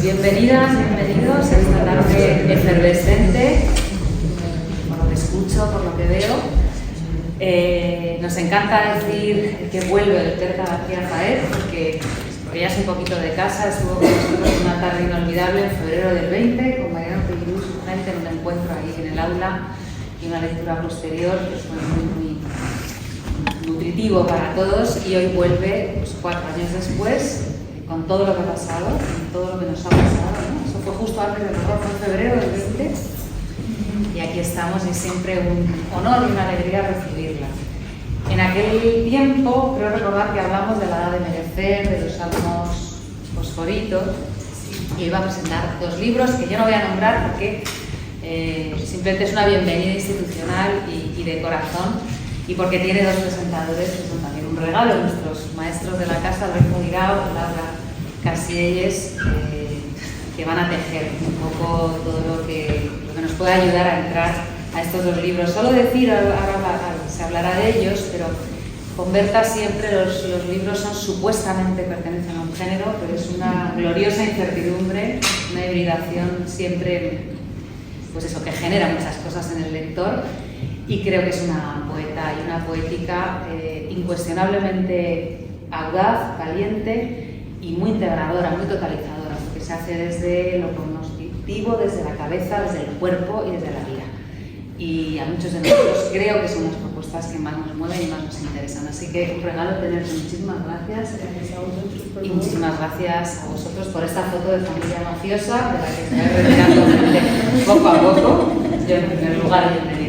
Bienvenidas, bienvenidos a esta tarde efervescente, por lo que escucho, por lo que veo. Nos encanta decir que vuelve el Berta García Jaez, porque ya es un poquito de casa, estuvo con nosotros una tarde inolvidable en febrero del 20, con Mariano Pellús, justamente en un encuentro ahí en el aula y una lectura posterior que fue muy nutritivo para todos, y hoy vuelve pues, 4 años después, con todo lo que ha pasado, con todo lo que nos ha pasado, ¿no? Eso fue justo antes del horror, fue en febrero del 20, y aquí estamos, y es siempre un honor y una alegría recibirla. En aquel tiempo, creo recordar que hablamos de la edad de merecer, de los salmos fosforitos, y iba a presentar 2 libros que yo no voy a nombrar porque simplemente es una bienvenida institucional y de corazón, y porque tiene 2 presentadores que son también un regalo, nuestros maestros de la casa, Alberto Guirao y Laura Casielles, que van a tejer un poco todo lo que nos puede ayudar a entrar a estos 2 libros. Solo decir, ahora se hablará de ellos, pero con Berta siempre los libros son supuestamente pertenecen a un género, pero es una gloriosa incertidumbre, una hibridación siempre, pues eso, que genera muchas cosas en el lector. Y creo que es una poeta y una poética incuestionablemente audaz, valiente y muy integradora, muy totalizadora, porque se hace desde lo cognoscitivo, desde la cabeza, desde el cuerpo y desde la vida. Y a muchos de nosotros creo que son las propuestas que más nos mueven y más nos interesan. Así que un regalo tenerte. Muchísimas gracias. Y muchísimas gracias a vosotros por esta foto de familia mafiosa, de la que se va retirando gente poco a poco. Yo en primer lugar, bienvenidos.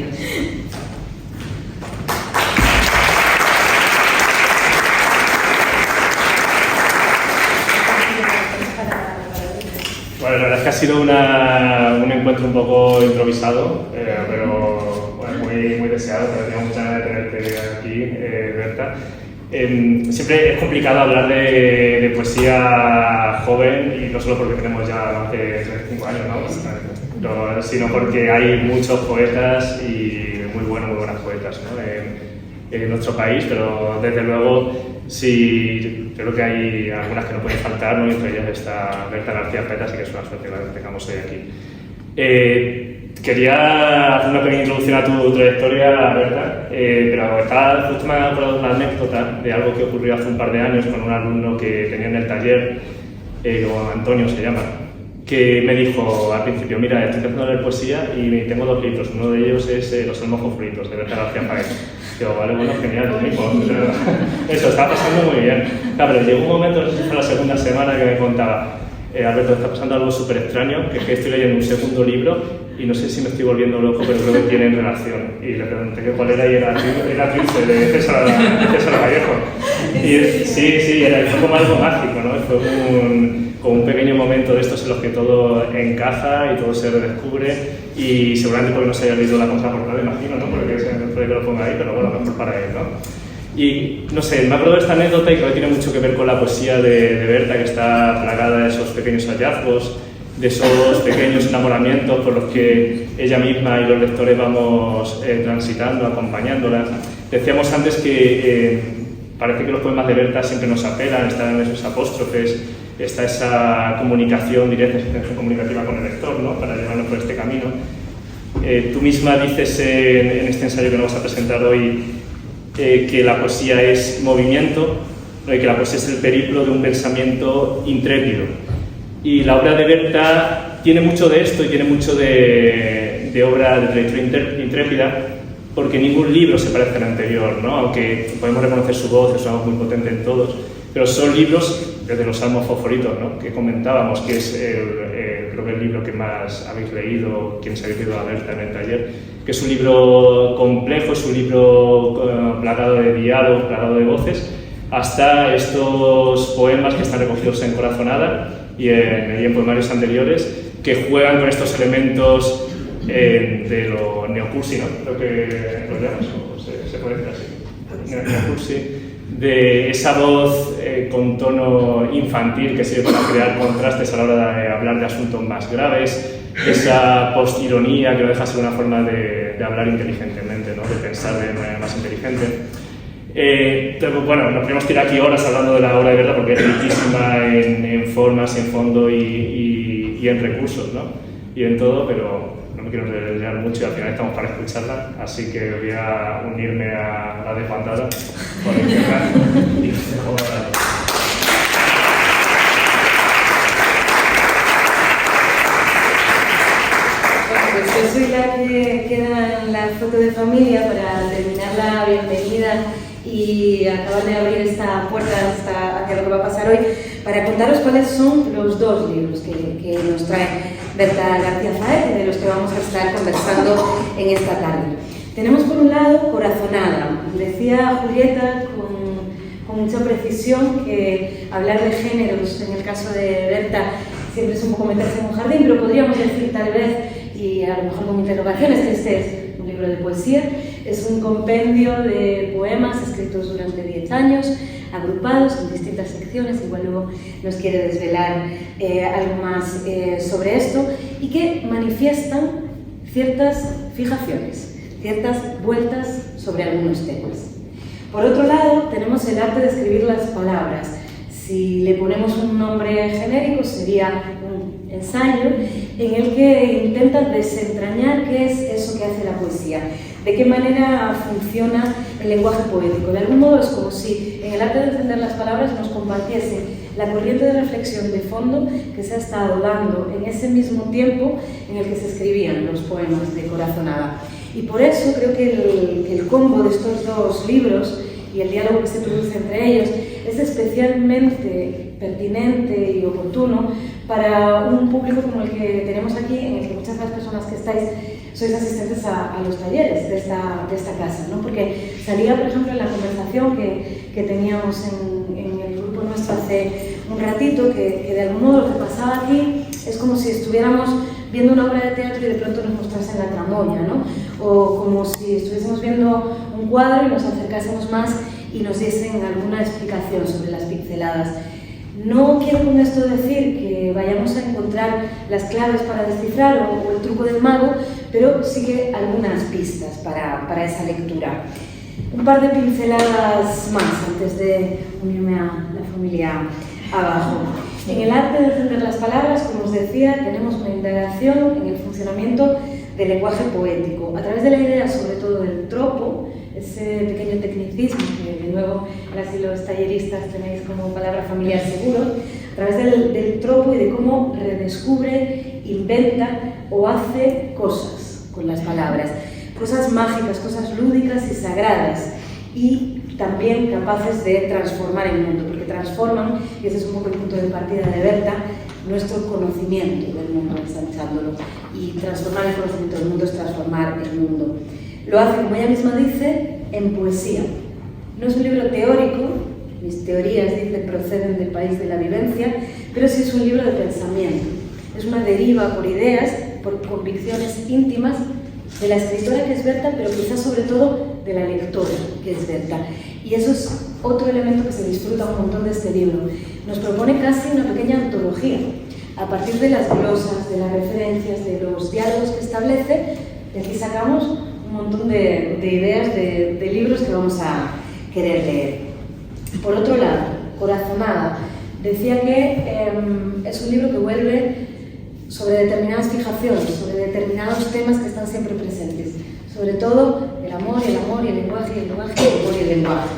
Bueno, la verdad es que ha sido un encuentro un poco improvisado, pero bueno, muy deseado. Tenía muchas ganas de tenerte aquí, Berta. Siempre es complicado hablar de poesía joven, y no solo porque tenemos ya más de 35 años, ¿no? Sino porque hay muchos poetas y muy buenas poetas, ¿no? En nuestro país, pero desde luego sí, creo que hay algunas que no pueden faltar, ¿no? Y entre ellas está Berta García Jaez, así que es una suerte que tengamos hoy aquí. Quería hacer una pequeña introducción a tu trayectoria, Berta, pero justo me ha acordado una anécdota de algo que ocurrió hace un par de años con un alumno que tenía en el taller, Antonio se llama, que me dijo al principio: mira, estoy empezando a leer poesía y tengo 2 libros, uno de ellos es Los salmos fosforitos, de Berta García Jaez. Digo, vale, bueno, genial, lo mismo. Eso, estaba pasando muy bien. Claro, pero llegó un momento, no sé si fue la segunda semana, que me contaba: Alberto, está pasando algo súper extraño, que es que estoy leyendo un segundo libro y no sé si me estoy volviendo loco, pero creo que tienen relación. Y le pregunté que cuál era, y era Trilce, de César Vallejo. Y sí, fue como algo mágico, ¿no? Fue como un pequeño momento de estos en los que todo encaja y todo se redescubre, y seguramente porque no se haya leído la contraportada, imagino, ¿no? Porque se me puede que lo ponga ahí, pero bueno, mejor para él, ¿no? Y no sé, me acuerdo de esta anécdota, y creo que tiene mucho que ver con la poesía de Berta, que está plagada de esos pequeños hallazgos, de esos pequeños enamoramientos por los que ella misma y los lectores vamos transitando, acompañándola. Decíamos antes que parece que los poemas de Berta siempre nos apelan, están esos apóstrofes, está esa comunicación directa, esa intención comunicativa con el lector, ¿no? Para llevarnos por este camino. Tú misma dices en este ensayo que nos vas a presentar hoy que la poesía es movimiento, y que la poesía es el periplo de un pensamiento intrépido. Y la obra de Berta tiene mucho de esto, y tiene mucho de obra de trayectoria intrépida, porque ningún libro se parece al anterior, ¿no? Aunque podemos reconocer su voz, es una voz muy potente en todos, pero son libros desde los salmos fosforitos, ¿no? Que comentábamos, que es creo que el libro que más habéis leído, quienes habéis leído a Berta en el taller, que es un libro complejo, es un libro plagado de diálogos, plagado de voces, hasta estos poemas que están recogidos en Corazonada y en poemarios anteriores, que juegan con estos elementos de lo neocursi, ¿no? Creo que lo llamas, o se puede decir así, neocursi, de esa voz con tono infantil que sirve para crear contrastes a la hora de hablar de asuntos más graves, esa postironía que no deja ser una forma de hablar inteligentemente, ¿no? De pensar de manera más inteligente. Pero bueno, nos podemos tirar aquí horas hablando de la obra de Berta porque es riquísima en formas, en fondo y en recursos, ¿no? Y en todo, pero no me quiero enrollar mucho y al final estamos para escucharla, así que voy a unirme a la desbandada por empezar y os dejo ahora. Yo soy la que queda en la foto de familia para terminar la bienvenida y acabar de abrir esta puerta hacia lo que va a pasar hoy, para contaros cuáles son los dos libros que nos trae Berta García Sáez y de los que vamos a estar conversando en esta tarde. Tenemos por un lado Corazonada. Decía Julieta con mucha precisión que hablar de géneros, en el caso de Berta, siempre es un poco meterse en un jardín, pero podríamos decir tal vez, y a lo mejor con interrogaciones, que este es un libro de poesía. Es un compendio de poemas escritos durante 10 años, agrupados en distintas secciones, igual luego nos quiere desvelar algo más sobre esto, y que manifiestan ciertas fijaciones, ciertas vueltas sobre algunos temas. Por otro lado, tenemos el arte de escribir las palabras. Si le ponemos un nombre genérico, sería un ensayo en el que intenta desentrañar qué es eso que hace la poesía, de qué manera funciona el lenguaje poético. De algún modo es como si en el arte de entender las palabras nos compartiese la corriente de reflexión de fondo que se ha estado dando en ese mismo tiempo en el que se escribían los poemas de Corazonada. Y por eso creo que el combo de estos dos libros y el diálogo que se produce entre ellos es especialmente pertinente y oportuno para un público como el que tenemos aquí, en el que muchas de las personas que estáis sois asistentes a los talleres de esta casa, ¿no? Porque salía, por ejemplo, en la conversación que teníamos en el grupo nuestro hace un ratito, que de algún modo lo que pasaba aquí es como si estuviéramos viendo una obra de teatro y de pronto nos mostrasen la tramoya, ¿no? O como si estuviésemos viendo un cuadro y nos acercásemos más y nos diesen alguna explicación sobre las pinceladas. No quiero con esto decir que vayamos a encontrar las claves para descifrar o el truco del mago, pero sí que algunas pistas para esa lectura. Un par de pinceladas más antes de unirme a la familia abajo. En el arte de entender las palabras, como os decía, tenemos una indagación en el funcionamiento del lenguaje poético, a través de la idea sobre todo del tropo, ese pequeño tecnicismo que de nuevo las y los talleristas tenéis como palabra familiar seguro, a través del tropo y de cómo redescubre, inventa o hace cosas con las palabras, cosas mágicas, cosas lúdicas y sagradas, y también capaces de transformar el mundo, porque transforman, y ese es un poco el punto de partida de Berta, nuestro conocimiento del mundo, ensanchándolo. Y transformar el conocimiento del mundo es transformar el mundo. Lo hace, como ella misma dice, en poesía. No es un libro teórico, mis teorías, dice, proceden del país de la vivencia, pero sí es un libro de pensamiento. Es una deriva por ideas, por convicciones íntimas de la escritora que es Berta, pero quizás sobre todo de la lectora que es Berta. Y eso es otro elemento que se disfruta un montón de este libro. Nos propone casi una pequeña antología. A partir de las glosas, de las referencias, de los diálogos que establece, de aquí sacamos un montón de ideas de libros que vamos a querer leer. Por otro lado, Corazonada. Decía que es un libro que vuelve sobre determinadas fijaciones, sobre determinados temas que están siempre presentes, sobre todo el amor y el lenguaje y el lenguaje, el amor y el lenguaje.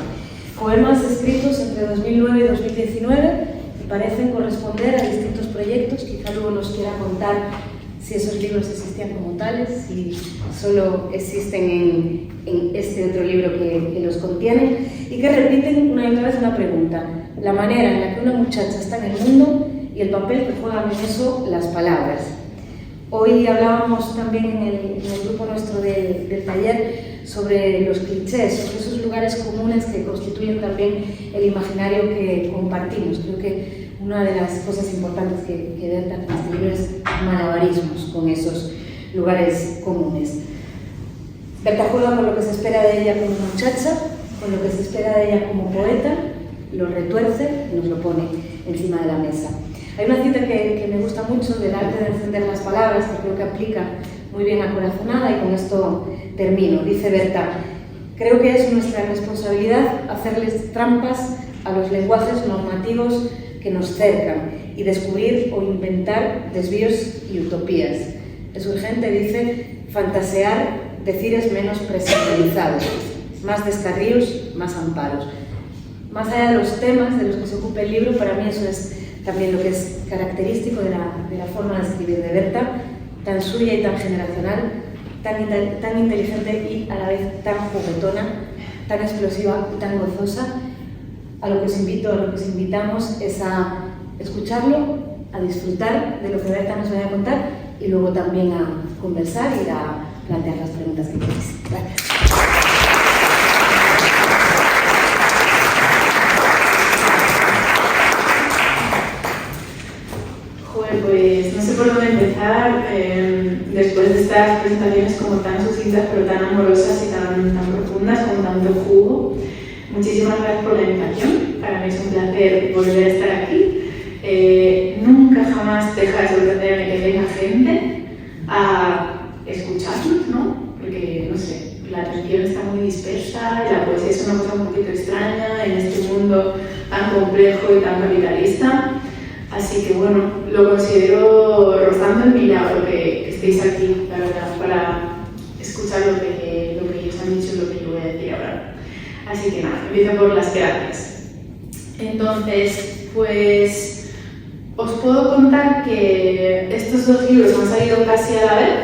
Poemas escritos entre 2009 y 2019 que parecen corresponder a distintos proyectos, quizá luego nos quiera contar si esos libros existían como tales, si solo existen en este otro libro que los contiene, y que repiten una y otra vez una pregunta: la manera en la que una muchacha está en el mundo y el papel que juegan en eso las palabras. Hoy hablábamos también en el grupo nuestro del taller sobre los clichés, sobre esos lugares comunes que constituyen también el imaginario que compartimos. Creo que una de las cosas importantes que Berta en este libro es malabarismos con esos lugares comunes. Berta juega con lo que se espera de ella como muchacha, con lo que se espera de ella como poeta, lo retuerce y nos lo pone encima de la mesa. Hay una cita que me gusta mucho del arte de encender las palabras, que creo que aplica muy bien a Corazonada, y con esto termino. Dice Berta: Creo que es nuestra responsabilidad hacerles trampas a los lenguajes normativos que nos cercan y descubrir o inventar desvíos y utopías. Es urgente, dice, fantasear decires menos presidencializados, más descarríos, más amparos. Más allá de los temas de los que se ocupa el libro, para mí eso es también lo que es característico de la forma de escribir de Berta, tan suya y tan generacional, tan inteligente y a la vez tan juguetona, tan explosiva y tan gozosa. A lo que os invitamos es a escucharlo, a disfrutar de lo que Berta nos vaya a contar y luego también a conversar y a plantear las preguntas que queréis. Gracias. Pues no sé por dónde empezar, después de estas presentaciones como tan sucintas pero tan amorosas y tan profundas, con tanto jugo. Muchísimas gracias por la invitación, para mí es un placer volver a estar aquí. Nunca jamás deja de sorprenderme que venga gente a escucharnos, ¿no? Porque, no sé, la atención está muy dispersa y la poesía es una cosa un poquito extraña en este mundo tan complejo y tan capitalista. Así que bueno, lo considero rozando el milagro que estéis aquí, la verdad, para escuchar lo que ellos han dicho y lo que yo voy a decir ahora. Así que nada, empiezo por las gracias. Entonces, pues os puedo contar que estos dos libros han salido casi a la vez,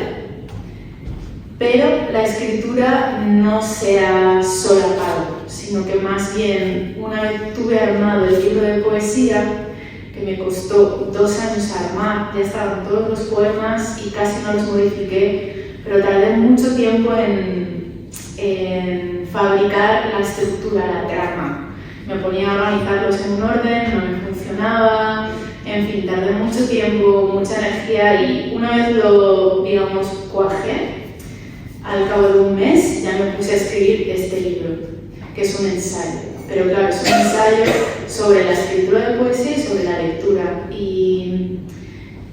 pero la escritura no se ha solapado, sino que más bien una vez tuve armado el libro de poesía, que me costó 2 años armar, ya estaban todos los poemas y casi no los modifiqué, pero tardé mucho tiempo en fabricar la estructura, la trama. Me ponía a organizarlos en un orden, no me funcionaba, en fin, tardé mucho tiempo, mucha energía y una vez lo, digamos, cuajé, al cabo de un mes ya me puse a escribir este libro, que es un ensayo. Pero claro, es un ensayo sobre la escritura de poesía y sobre la lectura. Y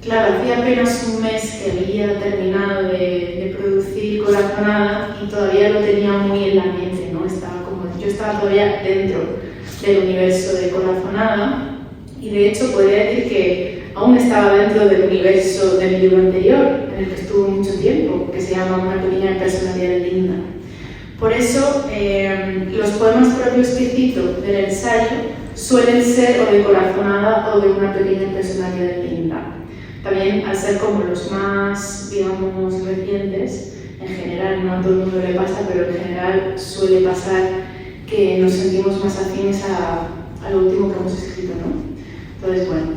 claro, hacía apenas un mes que había terminado de producir Corazonada y todavía lo tenía muy en la mente, ¿no? Yo estaba todavía dentro del universo de Corazonada y de hecho podría decir que aún estaba dentro del universo de mi libro anterior, en el que estuve mucho tiempo, que se llama Una pequeña personalidad linda. Por eso, los poemas propios que cito del ensayo suelen ser o de Corazonada o de Una pequeña personalidad linda. También, al ser como los más, digamos, recientes, en general, no a todo el mundo le pasa, pero en general suele pasar que nos sentimos más afines a lo último que hemos escrito, ¿no? Entonces, bueno,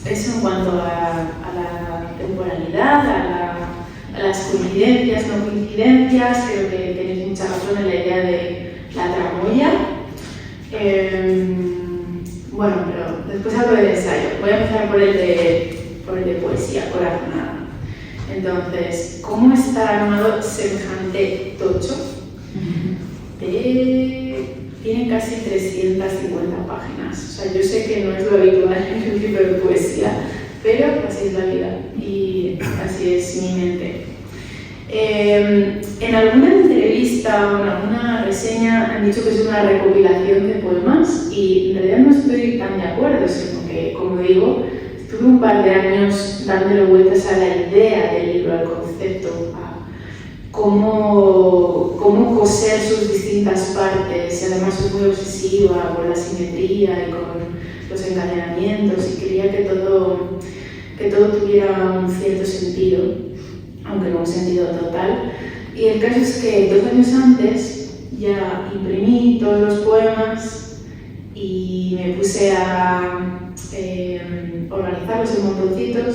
eso en cuanto a la temporalidad, a las coincidencias, no coincidencias, creo que tenéis mucha razón en la idea de la tramoya. Bueno, pero después hablo del ensayo. Voy a empezar por el de poesía, Corazonada. Entonces, ¿cómo está armado semejante tocho? Tiene casi 350 páginas. O sea, yo sé que no es lo habitual en un libro de poesía, pero así es la vida y así es mi mente. En alguna entrevista o en alguna reseña han dicho que es una recopilación de poemas y en realidad no estoy tan de acuerdo, sino que, como digo, estuve un par de años dándole vueltas a la idea del libro, al concepto, a cómo coser sus distintas partes, y además soy muy obsesiva con la simetría y con los encadenamientos y quería que todo tuviera un cierto sentido, aunque no un sentido total. Y el caso es que 2 años antes ya imprimí todos los poemas y me puse a organizarlos en montoncitos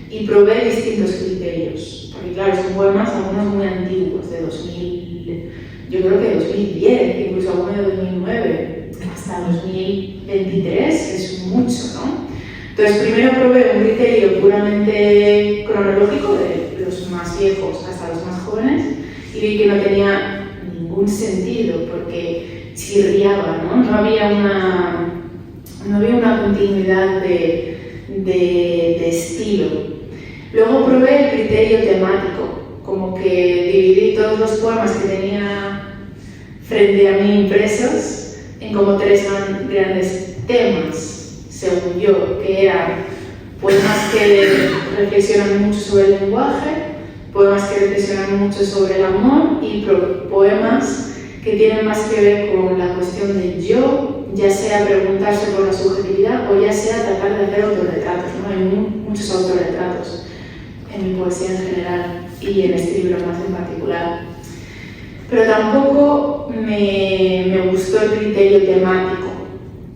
y probé distintos criterios. Porque claro, son poemas algunos muy antiguos, de 2000, yo creo que 2010, incluso algunos de 2009, hasta 2023, es mucho, ¿no? Entonces, primero probé un criterio puramente cronológico, de los más viejos hasta los más jóvenes, y vi que no tenía ningún sentido, porque chirriaba, ¿no? No había una continuidad de estilo. Luego probé el criterio temático, como que dividí todos los poemas que tenía frente a mí impresos en como tres grandes temas, según yo, que eran poemas que reflexionan mucho sobre el lenguaje, poemas que reflexionan mucho sobre el amor y poemas que tienen más que ver con la cuestión del yo, ya sea preguntarse por la subjetividad o ya sea tratar de hacer autorretratos, ¿no? Hay muchos autorretratos en mi poesía en general y en este libro más en particular. Pero tampoco me gustó el criterio temático.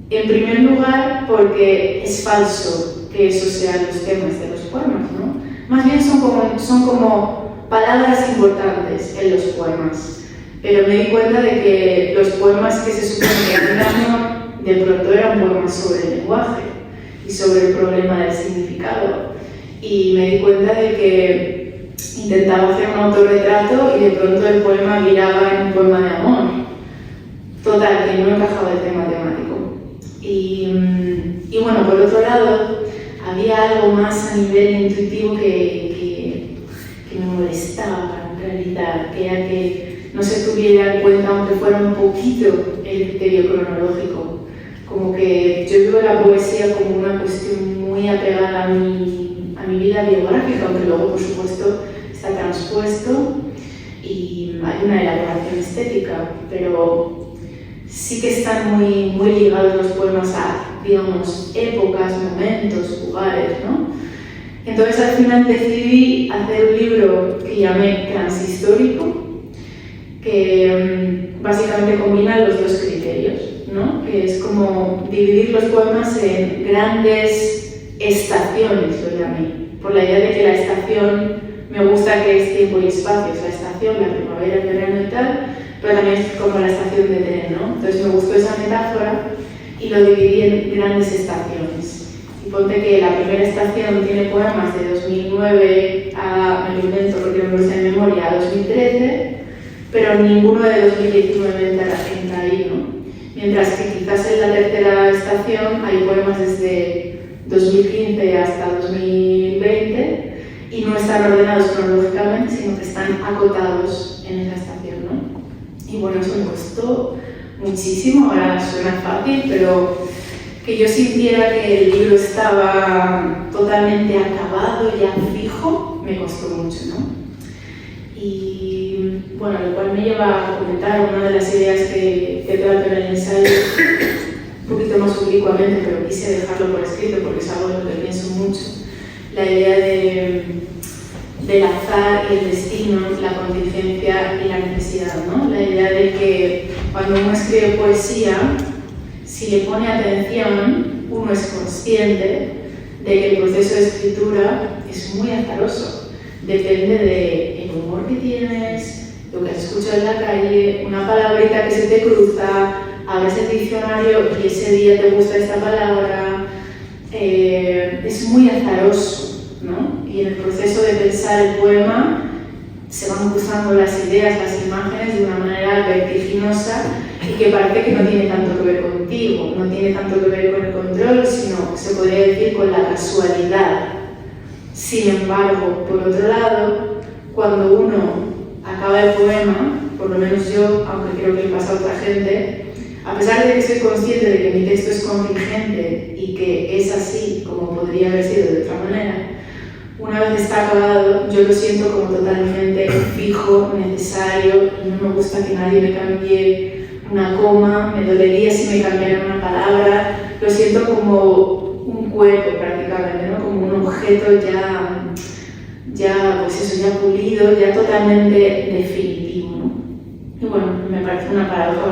En primer lugar, porque es falso que esos sean los temas de los poemas, ¿no? Más bien son como palabras importantes en los poemas. Pero me di cuenta de que los poemas que se supone que eran de pronto eran poemas sobre el lenguaje y sobre el problema del significado. Y me di cuenta de que intentaba hacer un autorretrato y de pronto el poema viraba en un poema de amor. Total, que no encajaba el tema temático. Y bueno, por otro lado, había algo más a nivel intuitivo que me molestaba en realidad, que era que no se tuviera en cuenta, aunque fuera un poquito, el criterio cronológico. Como que yo veo la poesía como una cuestión muy apegada a mi vida biográfica, aunque luego, por supuesto, está transpuesto y hay una elaboración estética, pero sí que están muy ligados los poemas a, digamos, épocas, momentos, lugares, ¿no? Entonces, al final decidí hacer un libro que llamé Transhistórico, que básicamente combina los dos criterios, ¿no? Que es como dividir los poemas en grandes estaciones, lo llamé, por la idea de que la estación me gusta que es tiempo y espacio, es la estación, la primavera, el verano y tal, pero también es como la estación de tren, ¿no? Entonces me gustó esa metáfora y lo dividí en grandes estaciones. Y ponte que la primera estación tiene poemas de 2009 a, me lo invento porque no lo sé de memoria, a 2013, pero ninguno de 2019 entra ahí, ¿no? Mientras que quizás en la tercera estación hay poemas desde 2015 hasta 2020 y no están ordenados cronológicamente, sino que están acotados en esa estación, ¿no? Y bueno, eso me costó muchísimo, ahora suena fácil, pero que yo sintiera que el libro estaba totalmente acabado, ya fijo, me costó mucho, ¿no? Y bueno, lo cual me lleva a comentar una de las ideas que trato en el ensayo, un poquito más oblicuamente, pero quise dejarlo por escrito porque es algo en lo que pienso mucho, la idea del azar, el destino, la contingencia y la necesidad, ¿no? La idea de que cuando uno escribe poesía, si le pone atención, uno es consciente de que el proceso de escritura es muy azaroso. Depende del humor que tienes, lo que has escuchado en la calle, una palabrita que se te cruza, abres el diccionario y ese día te gusta esta palabra. Es muy azaroso, ¿no? Y en el proceso de pensar el poema se van cruzando las ideas, las imágenes de una manera vertiginosa y que parece que no tiene tanto que ver contigo, no tiene tanto que ver con el control, sino se podría decir con la casualidad. Sin embargo, por otro lado, cuando uno acaba el poema, por lo menos yo, aunque creo que le pasa a otra gente, a pesar de que soy consciente de que mi texto es contingente y que es así como podría haber sido de otra manera, una vez está acabado, yo lo siento como totalmente fijo, necesario, y no me gusta que nadie me cambie una coma, me dolería si me cambiaran una palabra, lo siento como un cuerpo prácticamente, ¿no? Como un objeto ya, pues eso, ya pulido, ya totalmente definitivo, ¿no? Y bueno, me parece una paradoja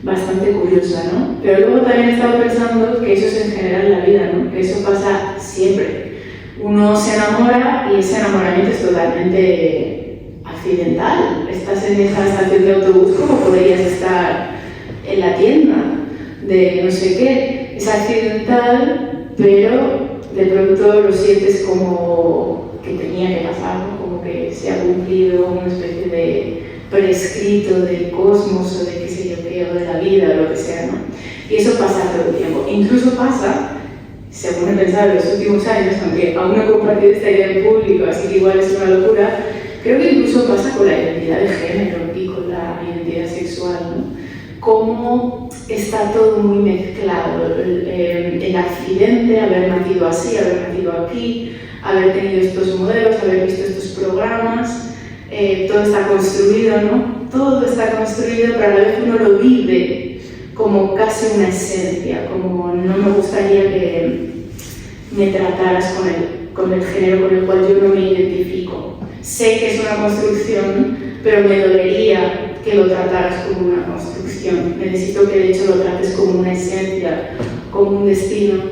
bastante curiosa, ¿no? Pero luego también he estado pensando que eso es en general la vida, ¿no? Que eso pasa siempre. Uno se enamora y ese enamoramiento es totalmente accidental. Estás en esa estación de autobús como podrías estar en la tienda de no sé qué. Es accidental, pero de pronto lo sientes como que tenía que pasar, ¿no? Como que se ha cumplido una especie de prescrito del cosmos o de qué sé yo qué, o de la vida o lo que sea, ¿no? Y eso pasa todo el tiempo. Incluso pasa, según he pensado en los últimos años, aunque aún no he compartido esta idea en público, así que igual es una locura, creo que incluso pasa con la identidad de género y con la identidad visual, ¿no? Cómo está todo muy mezclado, el accidente, haber nacido así, haber nacido aquí, haber tenido estos modelos, haber visto estos programas, todo está construido, ¿no? Todo está construido, pero a la vez uno lo vive como casi una esencia, como no me gustaría que me trataras con el género con el cual yo no me identifico. Sé que es una construcción, pero me dolería que lo trataras como una construcción. Necesito que de hecho lo trates como una esencia, como un destino,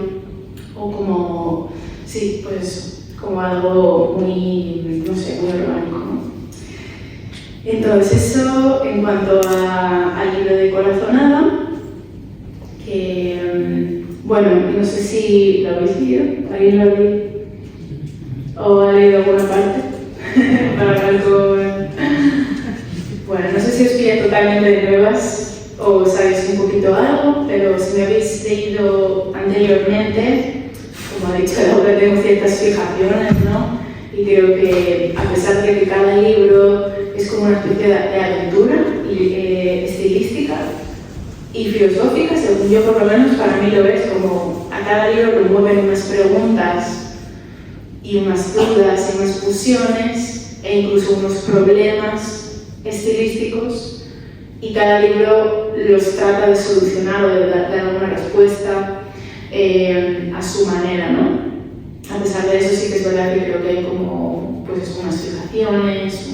o como, sí, pues como algo muy, no sé, muy orgánico, ¿no? Entonces eso en cuanto al libro de Corazonada, que, bueno, no sé si lo habéis leído, ¿alguien lo ha leído? ¿O ha leído alguna parte? Para algo... Bueno, no sé si os pilla totalmente de nuevas o sabéis un poquito algo, pero si me habéis leído anteriormente, como ha dicho Laura, tengo ciertas fijaciones, ¿no? Y creo que a pesar de que cada libro es como una especie de aventura estilística y filosófica, según yo por lo menos para mí lo es, como a cada libro le mueven unas preguntas y unas dudas y unas fusiones e incluso unos problemas estilísticos, y cada libro los trata de solucionar o de dar una respuesta a su manera, ¿no? A pesar de eso, sí que es verdad que creo que hay como pues, unas fijaciones,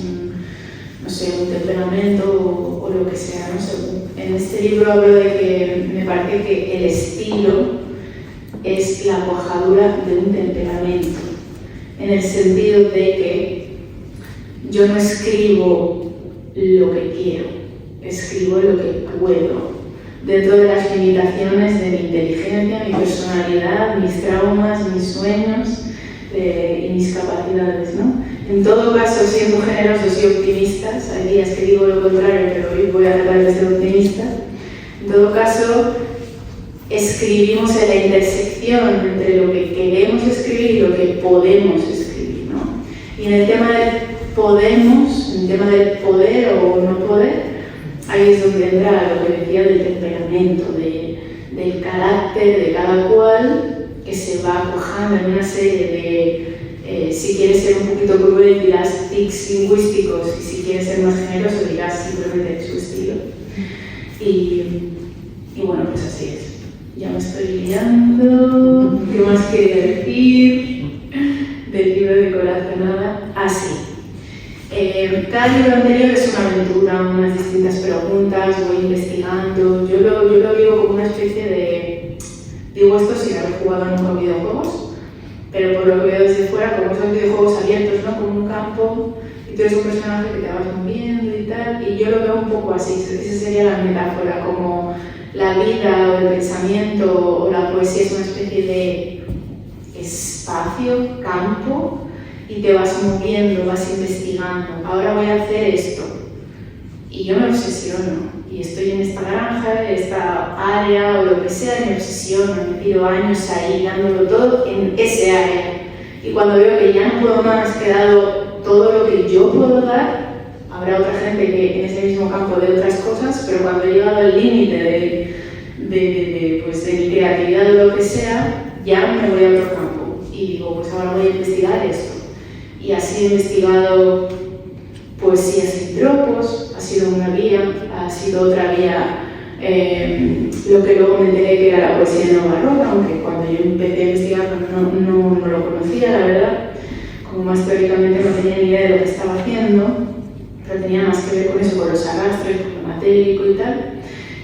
no sé, un temperamento o lo que sea, no sé. En este libro hablo de que me parece que el estilo es la cuajadura de un temperamento, en el sentido de que yo no escribo lo que quiero, escribo lo que puedo, dentro de las limitaciones de mi inteligencia, mi personalidad, mis traumas, mis sueños y mis capacidades, ¿no? En todo caso, siendo generosos y optimistas, hay días que digo lo contrario, pero hoy voy a tratar de ser optimista. En todo caso, escribimos en la intersección entre lo que queremos escribir y lo que podemos escribir, ¿no? Y en el tema del podemos, en el tema del poder o no poder, ahí es donde entra lo que decía del temperamento, del carácter de cada cual, que se va cuajando en una serie de, si quieres ser un poquito cruel, dirás tics lingüísticos, y si quieres ser más generoso, dirás simplemente su estilo. Y bueno, pues así es. Ya me estoy liando. ¿Qué más quería decir? Del libro de Corazonada. Ah, sí. Cada libro anterior es una aventura, unas distintas preguntas, voy investigando. Yo lo vivo como una especie de... Digo esto sin haber jugado nunca a videojuegos, pero por lo que veo desde fuera, como esos videojuegos abiertos, ¿no? Como un campo, y tú eres un personaje que te vas moviendo y tal, y yo lo veo un poco así, esa sería la metáfora, como la vida o el pensamiento o la poesía es una especie de espacio, campo, y te vas moviendo, vas investigando. Ahora voy a hacer esto. Y yo me obsesiono. Y estoy en esta granja, en esta área o lo que sea, y me obsesiono. Me tiro años ahí dándolo todo en ese área. Y cuando veo que ya no puedo más, que he dado todo lo que yo puedo dar, habrá otra gente que en ese mismo campo dé otras cosas, pero cuando he llegado al límite pues de mi creatividad o lo que sea, ya me voy a otro campo. Y digo, pues ahora voy a investigar esto. Y así he investigado poesías sin tropos, ha sido una vía, ha sido otra vía, lo que luego me enteré que era la poesía neobarroca, aunque cuando yo empecé a investigar no lo conocía, la verdad, como más teóricamente no tenía ni idea de lo que estaba haciendo, pero tenía más que ver con eso, con los arrastres, con lo matérico y tal.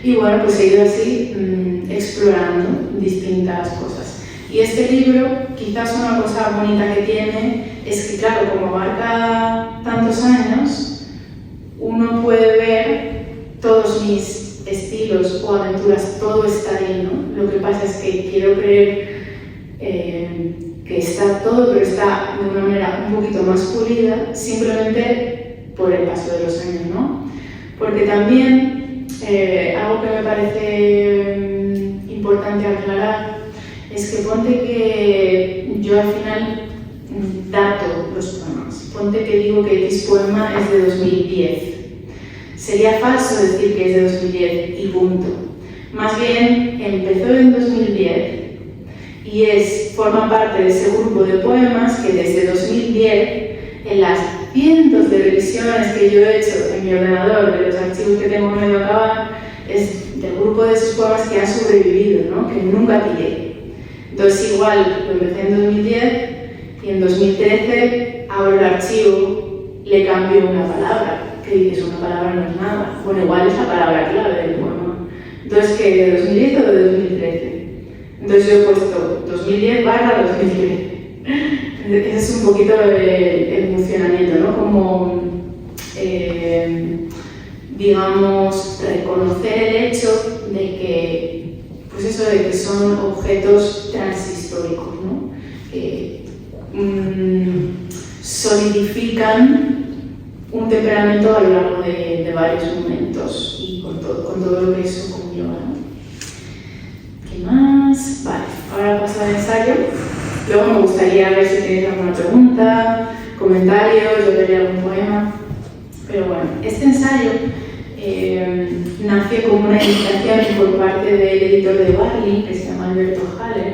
Y bueno, pues he ido así explorando distintas cosas. Y este libro, quizás una cosa bonita que tiene, es que claro, como abarca tantos años, uno puede ver todos mis estilos o aventuras, todo está ahí, ¿no? Lo que pasa es que quiero creer que está todo, pero está de una manera un poquito más pulida, simplemente por el paso de los años, ¿no? Porque también, algo que me parece importante aclarar, es que ponte que yo al final dato los poemas. Ponte que digo que X poema es de 2010. sería falso decir que es de 2010 y punto. Más bien, empezó en 2010 y forma parte de ese grupo de poemas que desde 2010, en las cientos de revisiones que yo he hecho en mi ordenador, de los archivos que tengo medio acabar, es del grupo de esos poemas que ha sobrevivido, ¿no? Que nunca pillé. Entonces igual lo empecé en 2010 y en 2013 abro el archivo, le cambio una palabra, que dices una palabra no es nada. Bueno, igual es la palabra clave del poema. Entonces, ¿qué? ¿De 2010 o de 2013? Entonces yo he puesto 2010/2013. Ese es un poquito el funcionamiento, ¿no? Como, digamos, reconocer el hecho de que, pues eso, de que son objetos transhistóricos, ¿no? Que solidifican un temperamento a lo largo de varios momentos y con todo lo que eso conlleva, ¿no? ¿Qué más? Vale, ahora paso al ensayo. Luego me gustaría ver si tenéis alguna pregunta, comentarios, yo leeré algún poema. Pero bueno, este ensayo nació como una invitación por parte del editor de Barley, que se llama Alberto Haller,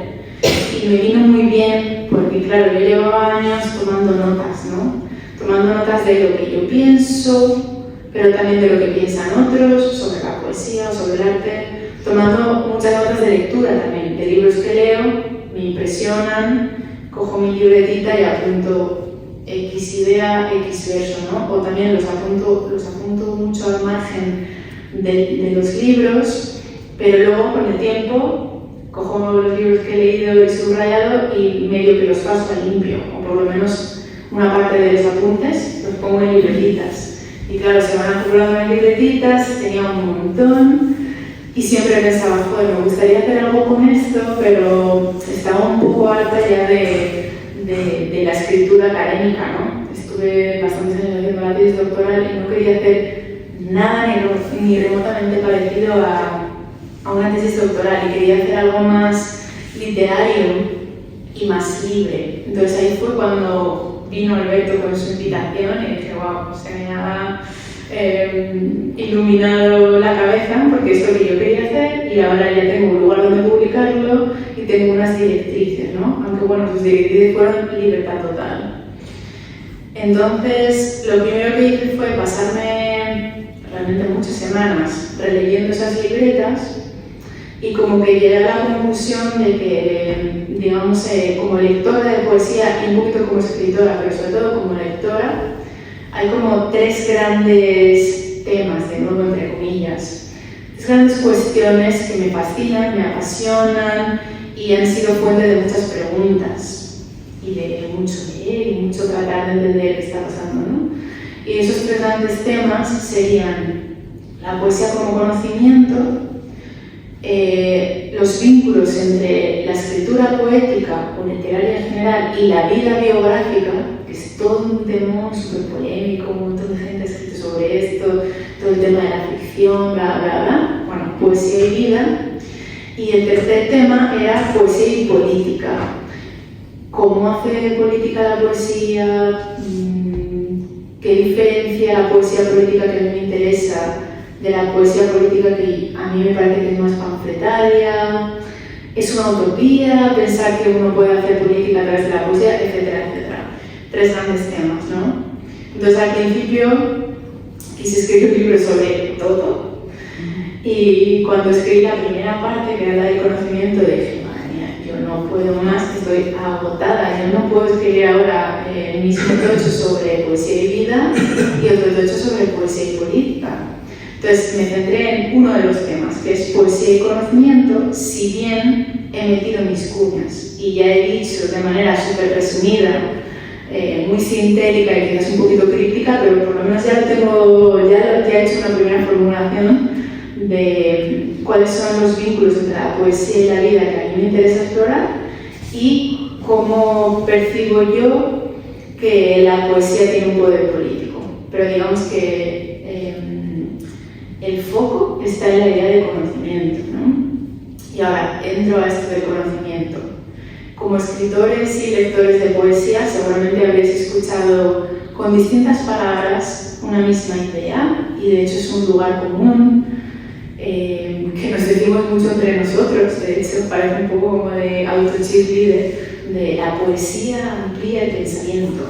y me vino muy bien porque, claro, yo llevaba años tomando notas, ¿no? Tomando notas de lo que yo pienso, pero también de lo que piensan otros, sobre la poesía, sobre el arte, tomando muchas notas de lectura también, de libros que leo, me impresionan, cojo mi libretita y apunto X idea, X verso, ¿no? O también los apunto mucho al margen de los libros, pero luego con el tiempo cojo los libros que he leído y subrayado y medio que los paso a limpio, o por lo menos una parte de los apuntes los pongo en libretitas. Y claro, se van acumulando en libretitas, tenía un montón. Y siempre pensaba, joder, me gustaría hacer algo con esto, pero estaba un poco harta ya de la escritura académica, ¿no? Estuve bastantes años haciendo la tesis doctoral y no quería hacer nada ni remotamente parecido a una tesis doctoral y quería hacer algo más literario y más libre. Entonces ahí fue cuando vino Alberto con su invitación y dije, wow, se me ha iluminado la cabeza porque es lo que yo quería hacer y ahora ya tengo un lugar donde publicarlo y tengo unas directrices, ¿no? Aunque bueno, sus directrices fueron libertad total. Entonces, lo primero que hice fue pasarme realmente muchas semanas releyendo esas libretas y como que llegué a la conclusión de que, digamos, como lectora de poesía y un poquito como escritora, pero sobre todo como lectora, hay como tres grandes temas, de nuevo entre comillas, tres grandes cuestiones que me fascinan, me apasionan y han sido fuente de muchas preguntas y de mucho leer y mucho tratar de entender qué está pasando, ¿no? Y esos tres grandes temas serían la poesía como conocimiento, los vínculos entre la escritura poética o literaria en general y la vida biográfica, que es todo un tema súper polémico, un montón de gente ha escrito sobre esto, todo el tema de la ficción, bla, bla, bla. Bueno, poesía y vida. Y el tercer tema era poesía y política. ¿Cómo hace política la poesía? ¿Qué diferencia la poesía política que a mí me interesa de la poesía política que a mí me parece que es más panfletaria? ¿Es una utopía pensar que uno puede hacer política a través de la poesía? Etcétera, etcétera. Tres grandes temas, ¿no? Entonces al principio quise escribir un libro sobre todo y cuando escribí la primera parte, que era la del conocimiento, dije, madre mía, yo no puedo más, estoy agotada, yo no puedo escribir ahora el mismo tocho sobre poesía y vida y otro tocho sobre poesía y política. Entonces me centré en uno de los temas, que es poesía y conocimiento, si bien he metido mis cuñas y ya he dicho de manera súper resumida, muy sintética y quizás un poquito críptica, pero por lo menos ya he hecho una primera formulación de cuáles son los vínculos entre la poesía y la vida que a mí me interesa explorar y cómo percibo yo que la poesía tiene un poder político. Pero digamos que el foco está en la idea de conocimiento, ¿no? Y ahora entro a esto del conocimiento. Como escritores y lectores de poesía, seguramente habréis escuchado con distintas palabras una misma idea, y de hecho es un lugar común que nos decimos mucho entre nosotros. De hecho parece un poco como de auto-cheerleader, de la poesía amplía el pensamiento,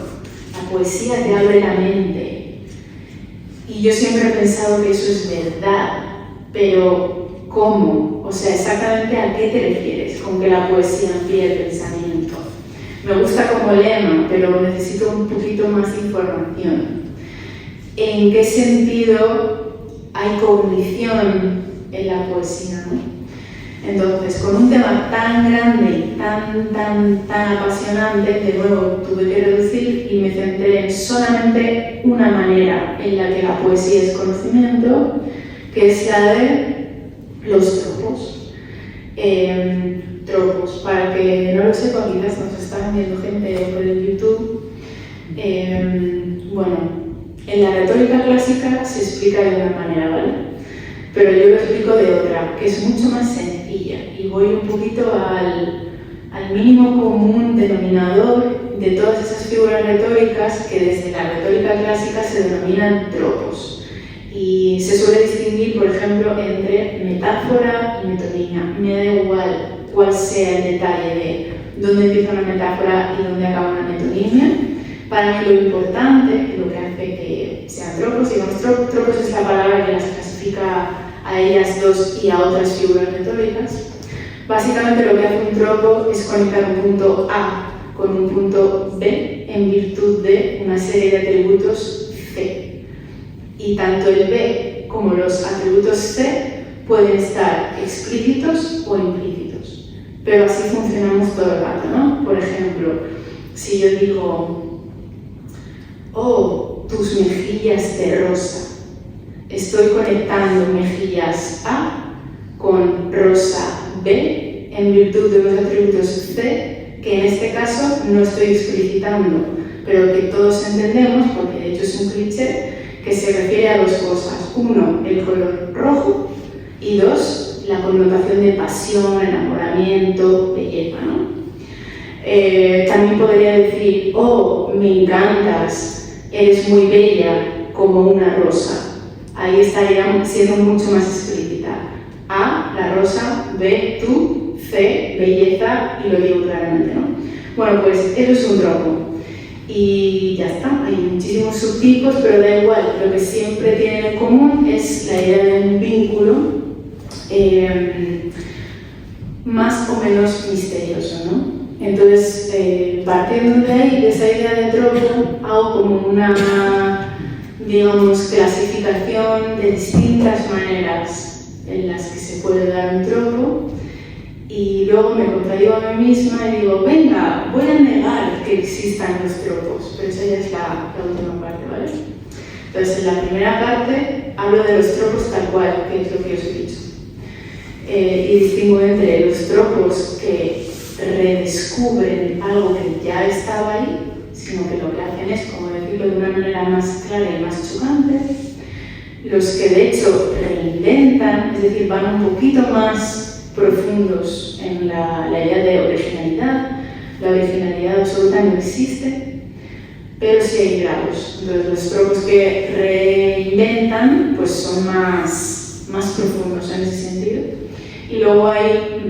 la poesía te abre la mente. Y yo siempre he pensado que eso es verdad, pero ¿cómo? O sea, exactamente a qué te refieres con que la poesía amplía el pensamiento. Me gusta como lema, pero necesito un poquito más de información. ¿En qué sentido hay cognición en la poesía, ¿no? Entonces, con un tema tan grande y tan apasionante, de nuevo tuve que reducir y me centré en solamente una manera en la que la poesía es conocimiento, que es la de los tropos. Tropos, para que no lo sepa, quizás nos está viendo gente por el YouTube. Bueno, en la retórica clásica se explica de una manera, ¿vale? Pero yo lo explico de otra, que es mucho más sencilla, y voy un poquito al mínimo común denominador de todas esas figuras retóricas que desde la retórica clásica se denominan tropos. Y se suele distinguir, por ejemplo, entre metáfora y metonimia. Me da igual cuál sea el detalle de dónde empieza una metáfora y dónde acaba una metonimia. Para mí lo importante, lo que hace que sean tropos, digamos, tropos es la palabra que las clasifica a ellas dos y a otras figuras retóricas. Básicamente lo que hace un tropo es conectar un punto A con un punto B en virtud de una serie de atributos C. Y tanto el B como los atributos C pueden estar explícitos o implícitos. Pero así funcionamos todo el rato, ¿no? Por ejemplo, si yo digo, oh, tus mejillas de rosa, estoy conectando mejillas A con rosa B en virtud de unos atributos C que en este caso no estoy explicitando, pero que todos entendemos, porque de hecho es un cliché, que se refiere a dos cosas. Uno, el color rojo, y dos, la connotación de pasión, enamoramiento, belleza, ¿no? También podría decir, oh, me encantas, eres muy bella como una rosa. Ahí estaría siendo mucho más explícita. A, la rosa, B, tú, C, belleza, y lo digo claramente, ¿no? Bueno, pues eso es un tropo. Y ya está, hay muchísimos subtipos, pero da igual, lo que siempre tienen en común es la idea de un vínculo más o menos misterioso, ¿no? Entonces, partiendo de ahí, de esa idea de tropo, hago como una, digamos, clasificación de distintas maneras en las que se puede dar un tropo, y luego me contradigo a mí misma y digo, venga, voy a negar que existan los tropos, pero esa ya es la última parte, ¿vale? Entonces, en la primera parte hablo de los tropos tal cual, que es lo que os he dicho, y distingo entre los tropos que redescubren algo que ya estaba ahí, sino que lo que hacen es, como decirlo de una manera más clara y más chocante, los que de hecho reinventan, es decir, van un poquito más profundos en la idea de originalidad. La originalidad absoluta no existe, pero sí hay grados. Entonces, los tropos que reinventan pues son más profundos en ese sentido. Y luego hay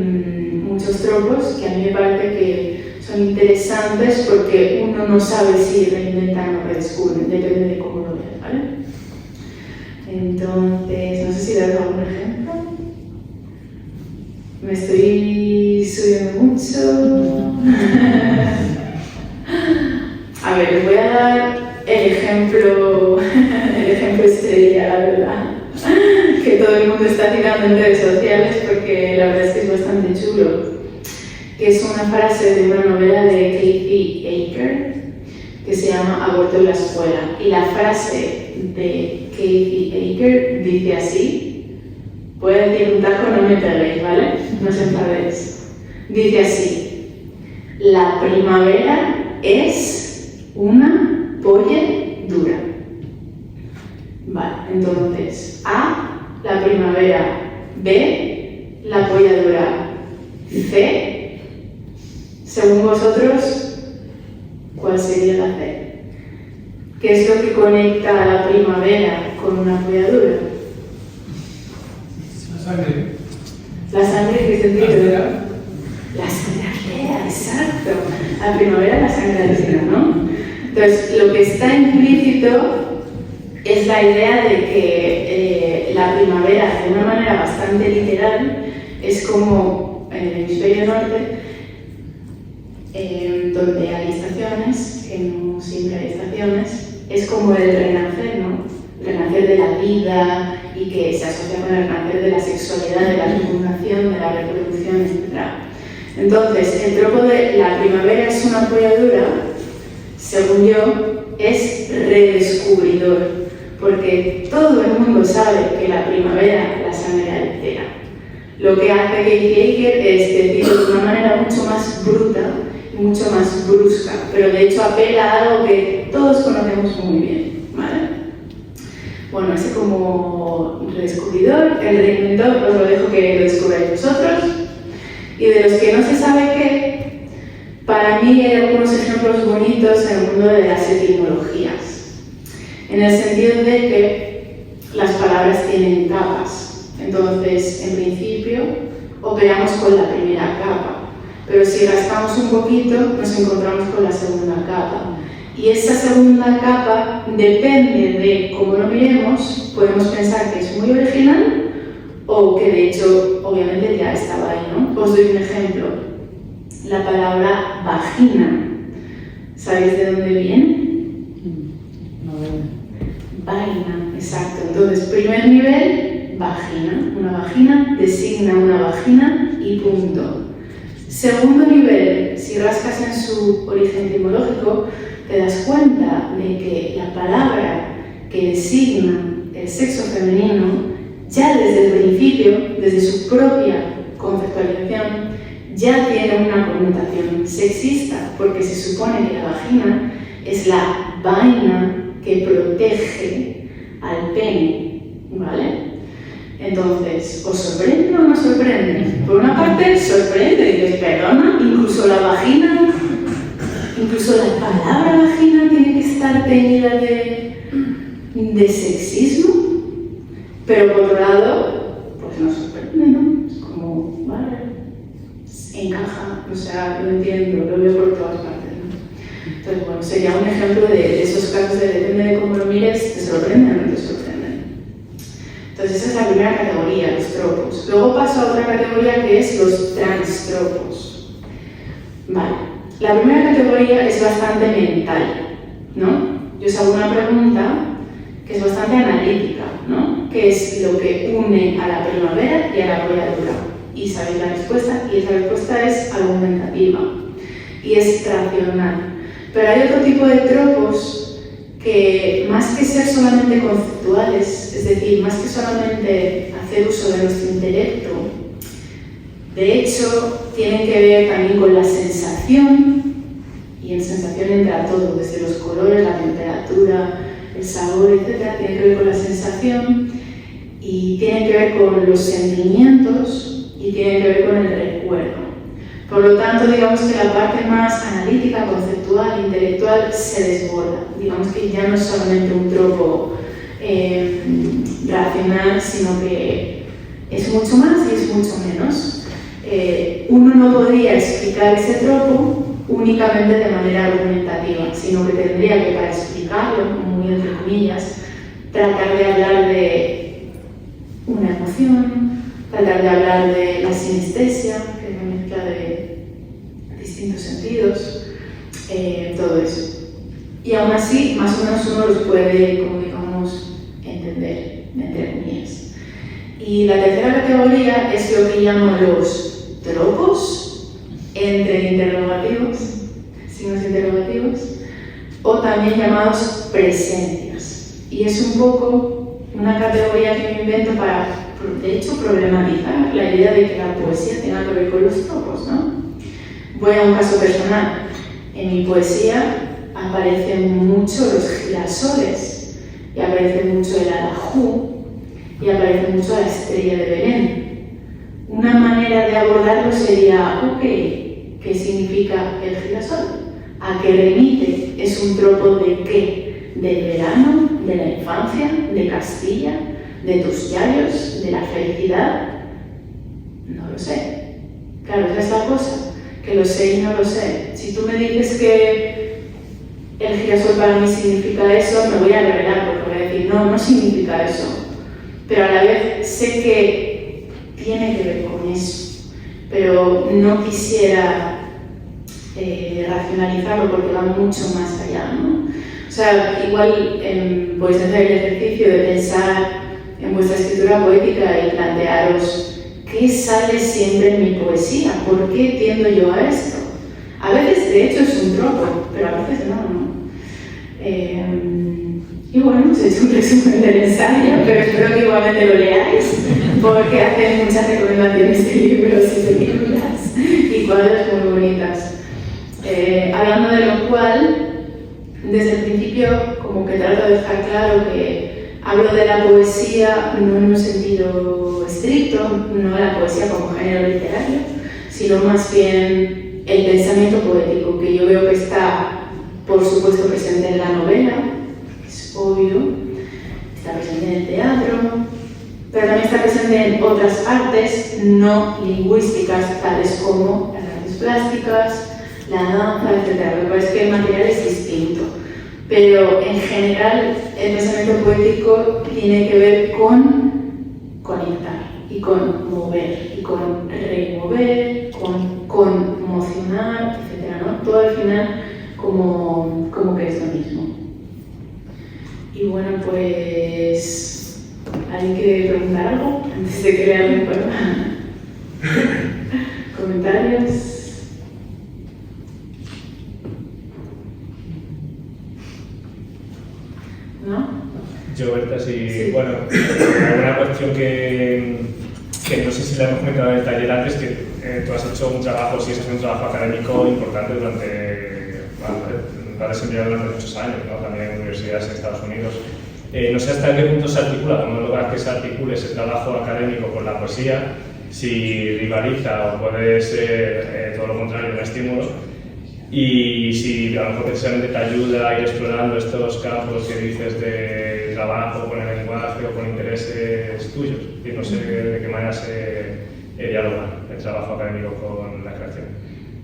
muchos tropos que a mí me parece que son interesantes porque uno no sabe si reinventan o redescubren, depende de cómo lo veas, ¿vale? Entonces, no sé si das algún ejemplo. Me estoy subiendo mucho. A ver, les voy a dar el ejemplo estrella, la verdad, que todo el mundo está tirando en redes sociales porque la verdad es que es bastante chulo. Que es una frase de una novela de Kathy Acker que se llama Aborto en la escuela. Y la frase de Kathy Acker dice así. Voy a decir un taco, no me peguéis, ¿vale? No os enfadéis. Dice así: la primavera es una polla dura. Vale, entonces, A, la primavera. B, la polla dura. C, según vosotros, ¿cuál sería la C? ¿Qué es lo que conecta a la primavera con una apoyadura? La sangre. La sangre, ¿qué sentido? Altera. La sangre altera, exacto. La primavera la sangre altera, ¿no? Entonces, lo que está implícito es la idea de que la primavera, de una manera bastante literal, es como en el hemisferio norte, donde hay estaciones, que no siempre hay estaciones, es como el renacer, ¿no? El renacer de la vida y que se asocia con el renacer de la sexualidad, de la fecundación, de la reproducción, etc. Entonces, el tropo de la primavera es una apoyadura, según yo, es redescubridor, porque todo el mundo sabe que la primavera la sangre altera. Lo que hace Keith Yeager es decirlo de una manera mucho más bruta y mucho más brusca, pero de hecho apela a algo que todos conocemos muy bien, ¿vale? Bueno, ese como redescubridor, el reinventor, os lo dejo que lo descubráis vosotros. Y de los que no se sabe qué, para mí hay algunos ejemplos bonitos en el mundo de las etimologías, en el sentido de que las palabras tienen capas. Entonces, en principio, operamos con la primera capa, pero si rascamos un poquito, nos encontramos con la segunda capa. Y esa segunda capa, depende de cómo lo miremos, podemos pensar que es muy original o que de hecho, obviamente, ya estaba ahí, ¿no? Os doy un ejemplo. La palabra vagina. ¿Sabéis de dónde viene? Vaina, exacto. Entonces, primer nivel, vagina. Una vagina designa una vagina y punto. Segundo nivel, si rascas en su origen etimológico, te das cuenta de que la palabra que designa el sexo femenino, ya desde el principio, desde su propia conceptualización, ya tiene una connotación sexista, porque se supone que la vagina es la vaina que protege al pene, ¿vale? Entonces, ¿os sorprende o no sorprende? Por una parte, sorprende, dices, perdona, incluso la vagina, incluso la palabra vagina tiene que estar teñida de sexismo, pero por otro lado, pues nos sorprende, ¿no? Es como, vale, encaja, o sea, lo entiendo, lo veo por todas partes, ¿no? Entonces, bueno, sería un ejemplo de esos casos de depende de cómo lo mires, te sorprenden o no te sorprenden. Entonces, esa es la primera categoría, los tropos. Luego paso a otra categoría que es los transtropos. Vale, la primera categoría es bastante mental, ¿no? Yo os hago una pregunta que es bastante analítica, ¿no? ¿Qué es lo que une a la primavera y a la apoyadura? Y sabéis la respuesta, y esa respuesta es argumentativa y es racional. Pero hay otro tipo de tropos que, más que ser solamente conceptuales, es decir, más que solamente hacer uso de nuestro intelecto, de hecho, tienen que ver también con la sensación, y en sensación entra todo, desde los colores, la temperatura, el sabor, etc. Tiene que ver con la sensación y tiene que ver con los sentimientos y tiene que ver con el recuerdo. Por lo tanto, digamos que la parte más analítica, conceptual, intelectual se desborda. Digamos que ya no es solamente un tropo racional, sino que es mucho más y es mucho menos. Uno no podría explicar ese tropo únicamente de manera argumentativa, sino que tendría que, para explicarlo, muy entre comillas, tratar de hablar de una emoción, tratar de hablar de la sinestesia, que es una mezcla de distintos sentidos, todo eso. Y aún así, más o menos uno los puede, como digamos, entender, entre comillas. Y la tercera categoría es lo que llamo los tropos, entre interrogativos, signos interrogativos, o también llamados presencias. Y es un poco una categoría que me invento para, de hecho, problematizar la idea de que la poesía tenga que ver con los tropos, ¿no? Voy a un caso personal. En mi poesía aparecen mucho los girasoles, y aparece mucho el alajú, y aparece mucho la estrella de Belén. Una manera de abordarlo sería, ok, ¿qué significa el girasol? ¿A qué remite? ¿Es un tropo de qué? del verano, de la infancia, de Castilla, de tus yayos, de la felicidad? No lo sé. Claro, esa es la cosa, que lo sé y no lo sé. Si tú me dices que el girasol para mí significa eso, me voy a revelar porque voy a decir, no, no significa eso. Pero a la vez sé que tiene que ver con eso. Pero no quisiera racionalizarlo porque va mucho más allá, ¿no? O sea, igual podéis hacer el ejercicio de pensar en vuestra escritura poética y plantearos qué sale siempre en mi poesía, por qué tiendo yo a esto. A veces, de hecho, es un tropo, pero a veces no, ¿no? Y bueno, hemos hecho un resumen del ensayo, pero espero que igualmente lo leáis, porque hacen muchas recomendaciones de libros y películas y cuadros muy bonitas. Hablando de lo cual, desde el principio como que trato de dejar claro que hablo de la poesía no en un sentido estricto, no de la poesía como género literario, sino más bien el pensamiento poético, que yo veo que está, por supuesto, presente en la novela, es obvio, está presente en el teatro, pero también está presente en otras artes no lingüísticas, tales como las artes plásticas, la danza, etc. Me parece que el material es distinto, pero en general el pensamiento poético tiene que ver con conectar y con mover y con remover, con conmocionar, etc., ¿no? Todo al final como que es lo mismo. Y bueno, pues ¿alguien quiere preguntar algo antes de que vean el poema? ¿Comentarios? ¿No? Yo, Berta, sí. Bueno, una cuestión que no sé si la hemos comentado en el taller antes, que tú has hecho un trabajo, sigues haciendo un trabajo académico importante lo has desempeñado durante muchos años, ¿no? También en universidades en Estados Unidos. No sé hasta qué punto se articula, cómo lograr que se articule ese trabajo académico con la poesía, si rivaliza o puede ser todo lo contrario, un estímulo. Y si a lo mejor precisamente te ayuda a ir explorando estos campos que dices de trabajo con el lenguaje o con intereses tuyos. Y no sé de qué manera se dialoga el trabajo académico con la creación.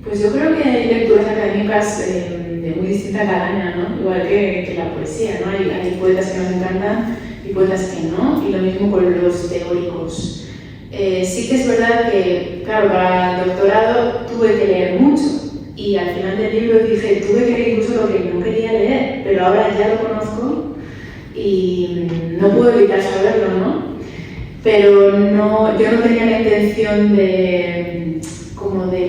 Pues yo creo que hay lecturas académicas de muy distinta calaña, ¿no? Igual que la poesía, ¿no? Hay poetas que nos encantan y poetas que no, y lo mismo con los teóricos. Sí que es verdad que, claro, para el doctorado tuve que leer mucho. Y al final del libro dije, tuve que leer incluso lo que no quería leer, pero ahora ya lo conozco y no puedo evitar saberlo, ¿no? Pero no, yo no tenía la intención de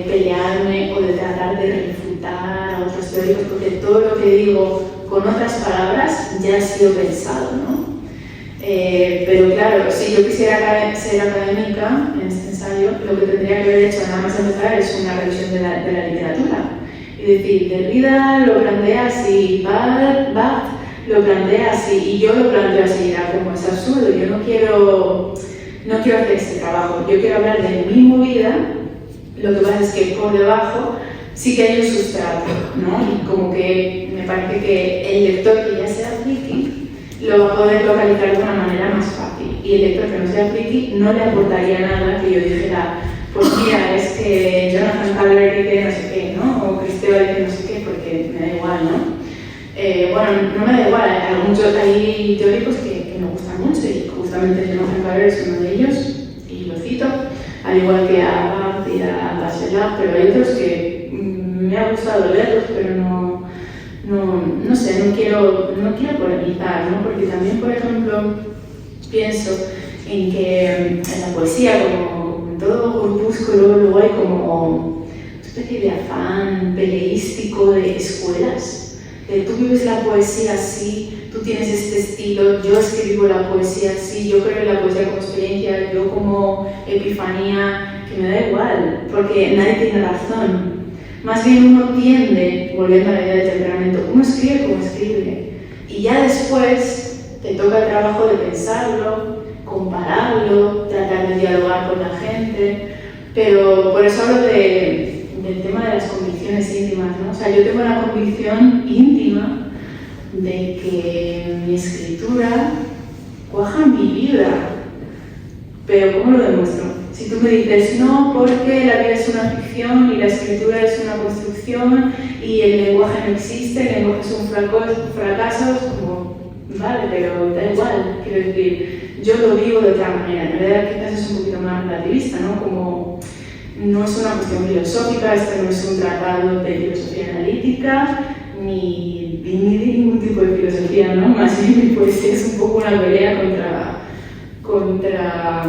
pelearme o de tratar de refutar a otros teóricos, porque todo lo que digo con otras palabras ya ha sido pensado, ¿no? Pero claro, si yo quisiera ser académica en este ensayo, lo que tendría que haber hecho nada más empezar es una revisión de la literatura. Y decir, Derrida lo plantea así, Barth lo plantea así, y yo lo planteo así, era como es absurdo. Yo no quiero hacer este trabajo, yo quiero hablar de mi movida. Lo que pasa es que por debajo sí que hay un sustrato, ¿no? Y como que me parece que el lector que ya sea friki lo va a poder localizar de una manera más fácil. Y el lector que no sea friki no le aportaría nada que yo dijera, pues mira, es que Jonathan Calvert dice no sé qué, ¿no? O Cristeva dice no sé qué, porque me da igual, ¿no? Bueno, no me da igual, hay teóricos que me gustan mucho y justamente Jonathan Calvert es uno de ellos, y lo cito, al igual que a Barth y a Bachelard, pero hay otros que me ha gustado leerlos, pero no sé, no quiero polemizar, ¿no? Porque también, por ejemplo, pienso en que en la poesía, como en todo grupúsculo, luego hay como una especie de afán peleístico de escuelas. Tú vives la poesía así, tú tienes este estilo, yo escribo la poesía así, yo creo en la poesía como experiencia, yo como epifanía, que me da igual, porque nadie tiene razón. Más bien uno tiende, volviendo a la idea de temperamento, uno escribe como escribe, y ya después te toca el trabajo de pensarlo, compararlo, tratar de dialogar con la gente, pero por eso hablo del tema de las convicciones íntimas, ¿no? O sea, yo tengo una convicción íntima de que mi escritura cuaja mi vida. Pero ¿cómo lo demuestro? Si tú me dices, no, porque la vida es una ficción y la escritura es una construcción y el lenguaje no existe, el lenguaje es un fracaso, es como, vale, pero da igual, quiero decir, yo lo vivo de otra manera. En realidad quizás es un poquito más relativista, ¿no? Como no es una cuestión filosófica, esto no es un tratado de filosofía analítica, ni de ningún tipo de filosofía, ¿no? Más bien mi poesía es un poco una pelea contra la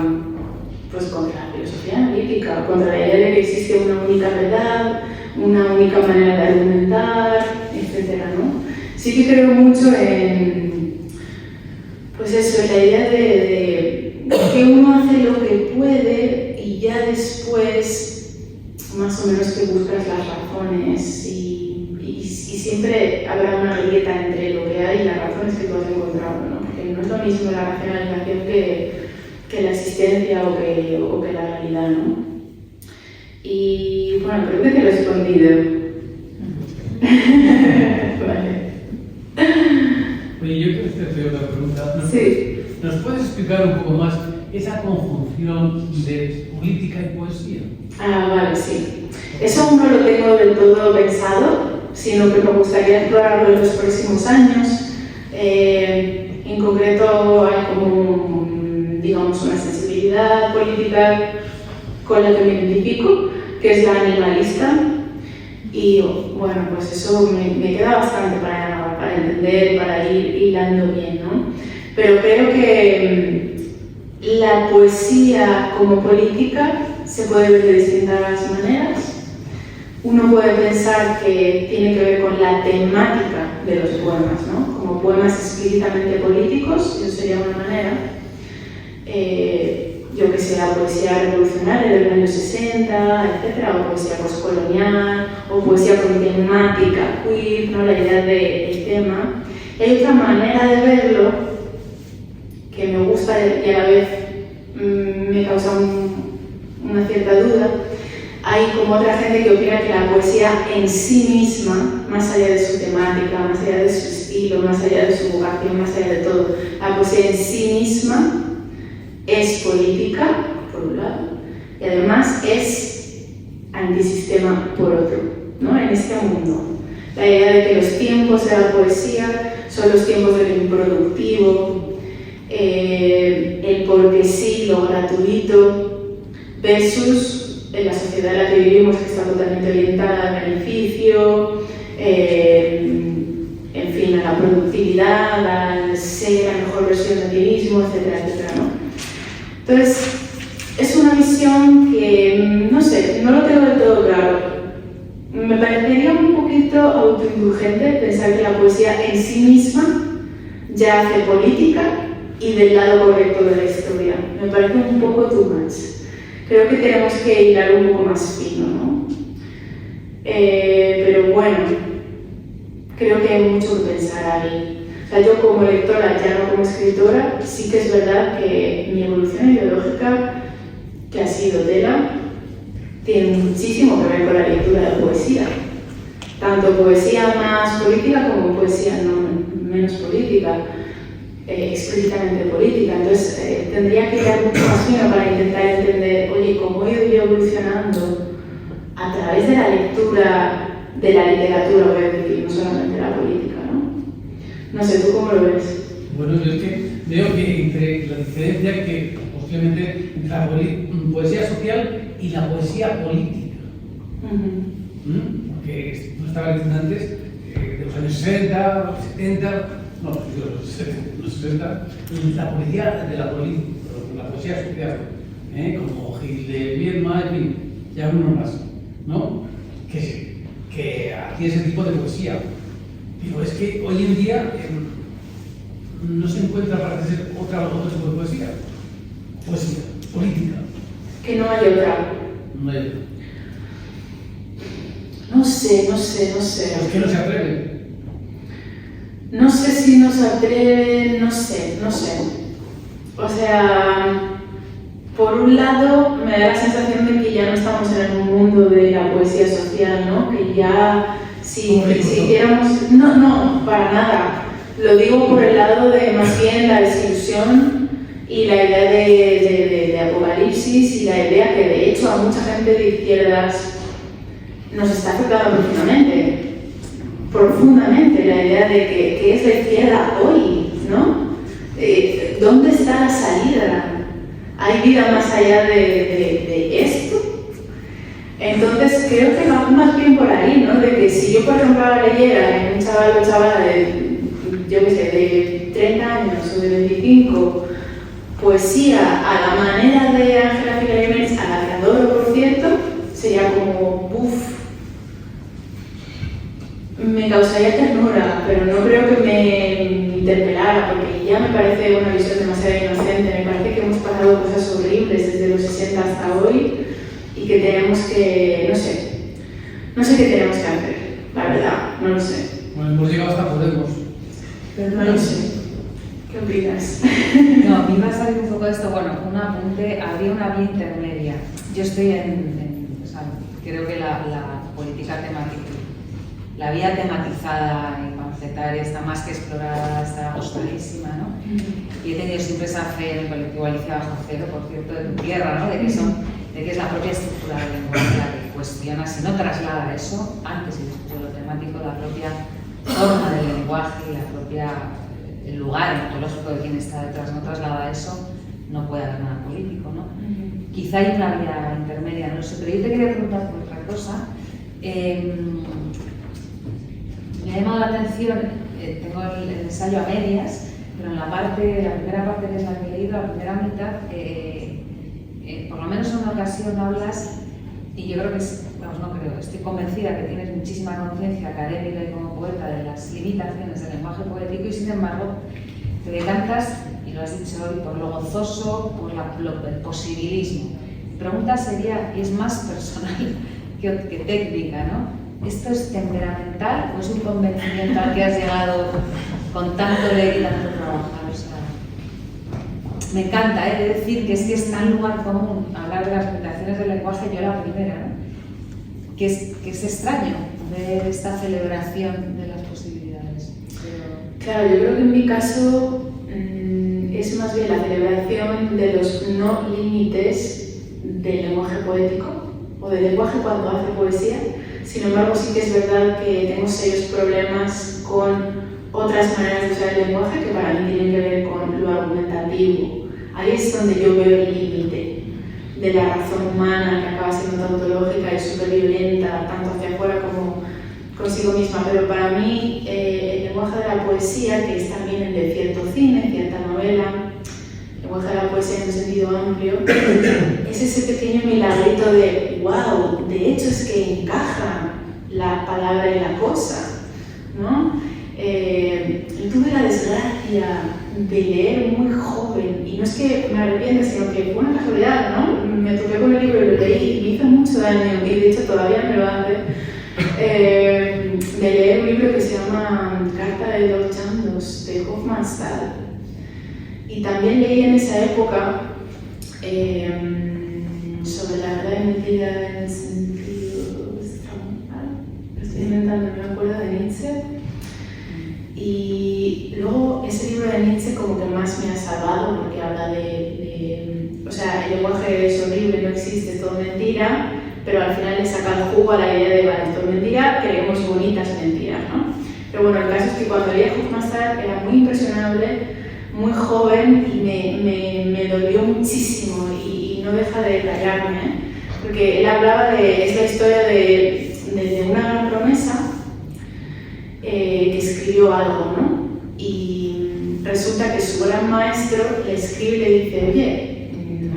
filosofía analítica, contra la idea de que existe una única verdad, una única manera de argumentar, etc., ¿no? Sí que creo mucho en, pues eso, en la idea de que uno hace lo que puede y ya después más o menos que buscas las razones y siempre habrá una grieta entre lo que hay y las razones que tú has encontrado, ¿no? Porque no es lo mismo la racionalización que la existencia o que la realidad, ¿no? Y bueno, creo que te lo he respondido. Vale. Oye, yo quiero hacerte otra pregunta. Sí. ¿Nos puedes explicar un poco más esa conjunción de política y poesía? Ah, vale, sí. Eso aún no lo tengo del todo pensado, sino que me gustaría explorarlo en los próximos años. En concreto hay como, digamos, una sensibilidad política con la que me identifico, que es la animalista. Y bueno, pues eso me queda bastante para entender, para ir hilando bien, ¿no? Pero creo que la poesía como política se puede ver de distintas maneras. Uno puede pensar que tiene que ver con la temática de los poemas, ¿no? Como poemas explícitamente políticos, eso sería una manera. Yo que sé, la poesía revolucionaria de los años 60, etc., o poesía postcolonial, o poesía con temática queer, ¿no? La idea del tema. Y hay otra manera de verlo que me gusta y a la vez me causa una cierta duda. Hay como otra gente que opina que la poesía en sí misma, más allá de su temática, más allá de su estilo, más allá de su vocación, más allá de todo, la poesía en sí misma es política, por un lado, y además es antisistema por otro, ¿no? En este mundo. La idea de que los tiempos de la poesía son los tiempos del improductivo, el porque sí, lo gratuito, versus en la sociedad en la que vivimos, que está totalmente orientada al beneficio, en fin, a la productividad, al ser la mejor versión de ti mismo, etcétera, etcétera, ¿no? Entonces, es una visión que, no sé, no lo tengo del todo claro. Me parecería un poquito autoindulgente pensar que la poesía en sí misma ya hace política y del lado correcto de la historia. Me parece un poco too much. Creo que tenemos que hilar un poco más fino, ¿no? Pero bueno, creo que hay mucho que pensar ahí. O sea, yo como lectora, ya no como escritora, sí que es verdad que mi evolución ideológica, que ha sido tela, tiene muchísimo que ver con la lectura de poesía. Tanto poesía más política como poesía menos política, explícitamente política. Entonces, tendría que ir mucho más fino para intentar entender, oye, cómo he ido evolucionando a través de la lectura de la literatura, voy a decir, no solamente la política, ¿no? No sé, ¿tú cómo lo ves? Bueno, yo es que veo que entre la diferencia que posiblemente entre la poesía social y la poesía política. Porque no estaba diciendo antes, de los años 60, 70, no, de los 60, la poesía de la política, la poesía social, como Gil de Vierma, en fin, ya uno más, ¿no? Que hacía ese tipo de poesía. Digo, es que hoy en día no se encuentra, parece ser, otro tipo de poesía. Poesía política. Que no hay otra. No hay otra. No sé. ¿Por qué no se atreven? No sé si nos atreven, no sé. O sea, por un lado me da la sensación de que ya no estamos en el mundo de la poesía social, ¿no? Que ya, si hiciéramos... No, para nada. Lo digo por el lado de más bien la desilusión y la idea de apocalipsis y la idea que de hecho a mucha gente de izquierdas nos está afectando profundamente la idea de que es la izquierda hoy, ¿no? ¿Dónde está la salida? ¿Hay vida más allá de esto? Entonces creo que va más bien por ahí, ¿no? De que si yo, por ejemplo, leyera en un chaval o chavala de, yo qué sé, de 30 años o de 25, poesía a la manera de Ángela Figaremes, a la que adoro, por cierto, sería como, uff, me causaría ternura, pero no creo que me interpelara, porque ya me parece una visión demasiado inocente. Me parece que hemos pasado cosas horribles desde los 60 hasta hoy y que tenemos que, no sé qué tenemos que hacer, la verdad, no lo sé. Bueno, hemos llegado hasta Podemos. Pero no lo sé. ¿Qué opinas? No, a mí me ha salido un poco de esto, bueno, un apunte, habría una vía intermedia. Yo estoy o sea, creo que la política temática, la vía tematizada y panfletaria está más que explorada, está agostadísima, ¿no? Y he tenido siempre esa fe en el colectivo Alicia Bajo Cero, por cierto, de tu tierra, ¿no? De que es la propia estructura del lenguaje la que cuestiona, si no traslada eso, antes y después de lo temático, la propia forma del lenguaje y la propia el lugar ontológico de quien está detrás no traslada eso, no puede haber nada político, ¿no? Quizá hay una vía intermedia, no lo sé, pero yo te quería preguntar por otra cosa. Me ha llamado la atención, tengo el ensayo a medias, pero en la primera parte que es la que he leído, la primera mitad, por lo menos en una ocasión hablas, y yo creo que estoy convencida que tienes muchísima conciencia académica y como poeta de las limitaciones del lenguaje poético y sin embargo te decantas, y lo has dicho hoy, por lo gozoso, por el posibilismo. Mi pregunta sería, y es más personal que técnica, ¿no? ¿Esto es temperamental o es un convencimiento al que has llegado con tanto leer y tanto trabajar? O sea, me encanta, de decir que es tan lugar común hablar de las limitaciones del lenguaje, yo la primera, ¿no? Que es extraño ver esta celebración de las posibilidades. Pero... Claro, yo creo que en mi caso es más bien la celebración de los no límites del lenguaje poético o del lenguaje cuando hace poesía. Sin embargo, sí que es verdad que tengo serios problemas con otras maneras de usar el lenguaje que para mí tienen que ver con lo argumentativo. Ahí es donde yo veo el límite de la razón humana que acaba siendo tautológica y súper violenta, tanto hacia afuera como consigo misma. Pero para mí el lenguaje de la poesía, que es también el de cierto cine, cierta novela, el lenguaje de la poesía en un sentido amplio, es ese pequeño milagrito de wow, de hecho es que encaja la palabra y la cosa, ¿no? Tuve la desgracia de leer muy joven, y no es que me arrepienta, sino que fue una casualidad, ¿no? Me topé con el libro y lo leí y me hizo mucho daño, y de hecho todavía me lo hace, de leer un libro que se llama Carta de Lord Chandos, de Hofmannsthal. Y también leí en esa época sobre la verdad y mentira en el sentido extraordinario, lo estoy inventando, no me acuerdo, de Nietzsche. Y luego ese libro de Nietzsche como que más me ha salvado porque habla o sea, el lenguaje es horrible, no existe, es todo mentira, pero al final le saca el jugo a la idea de, vale, esto es mentira, creemos bonitas mentiras, ¿no? Pero bueno, el caso es que cuando leí a Hofmannsthal era muy impresionable, muy joven, y me dolió muchísimo y no deja de callarme, ¿eh? Porque él hablaba es la historia de una gran promesa que escribió algo, ¿no? Y resulta que su gran maestro le escribe y le dice, oye,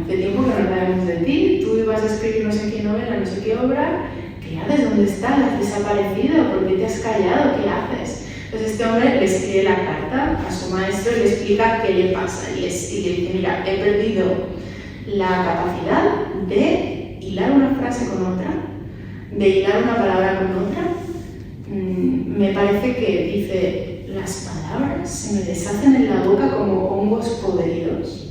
hace tiempo que no sabemos de ti, tú ibas a escribir no sé qué novela, no sé qué obra, ¿qué haces? ¿Dónde estás? ¿Has desaparecido? ¿Por qué te has callado? ¿Qué haces? Entonces este hombre le escribe la carta a su maestro y le explica qué le pasa y le dice, mira, he perdido la capacidad de hilar una frase con otra, de hilar una palabra con otra. Me parece que dice, las palabras se me deshacen en la boca como hongos podridos.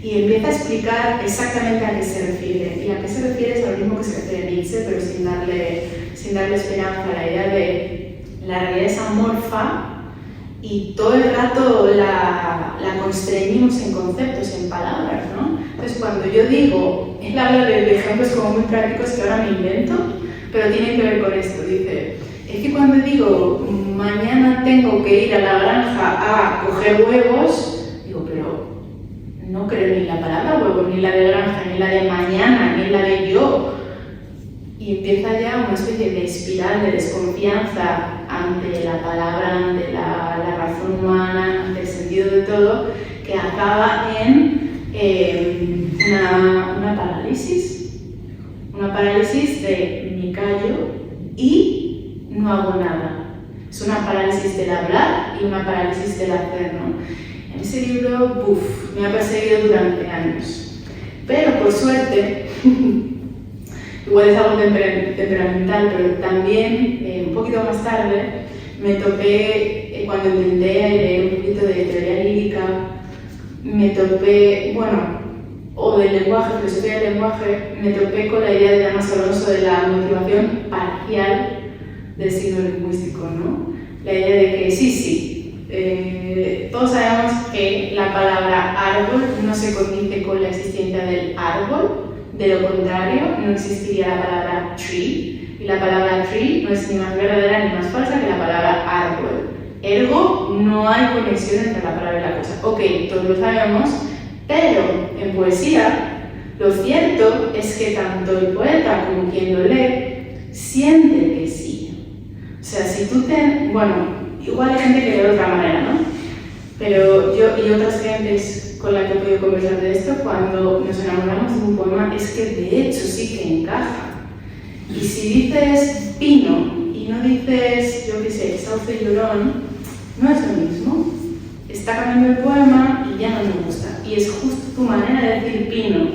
Y empieza a explicar exactamente a qué se refiere. Y a qué se refiere es a lo mismo que se refiere a Nietzsche, pero sin darle esperanza. La idea de la realidad es amorfa y todo el rato la constreñimos en conceptos, en palabras, ¿no? Entonces cuando yo digo, él habla de ejemplos como muy prácticos que ahora me invento, pero tienen que ver con esto, dice, es que cuando digo, mañana tengo que ir a la granja a coger huevos, digo, pero no creo ni la palabra huevo, ni la de granja, ni la de mañana, ni la de yo. Y empieza ya una especie de espiral de desconfianza ante la palabra, ante la razón humana, ante el sentido de todo, que acaba en una parálisis. Una parálisis de me callo y no hago nada. Es una parálisis del hablar y una parálisis del hacer, ¿no? En ese libro, me ha perseguido durante años. Pero por suerte, igual es algo temperamental, pero también, un poquito más tarde, me topé, cuando intenté leer un poquito de teoría lírica, me topé, o del lenguaje, filosofía del lenguaje, me topé con la idea de Damas Alonso de la motivación parcial del signo lingüístico, ¿no? La idea de que sí, todos sabemos que la palabra árbol no se condice con la existencia del árbol. De lo contrario, no existiría la palabra tree, y la palabra tree no es ni más verdadera ni más falsa que la palabra árbol. Ergo, no hay conexión entre la palabra y la cosa. Ok, todos lo sabemos, pero en poesía, lo cierto es que tanto el poeta como quien lo lee siente que sí. O sea, si tú igual hay gente que lee de otra manera, ¿no? Pero yo y otras gentes con las que he podido conversar de esto, cuando nos enamoramos de un poema, es que de hecho sí que encaja. Y si dices pino y no dices, yo qué sé, sauce y llorón, no es lo mismo. Está cambiando el poema y ya no me gusta. Y es justo tu manera de decir pino,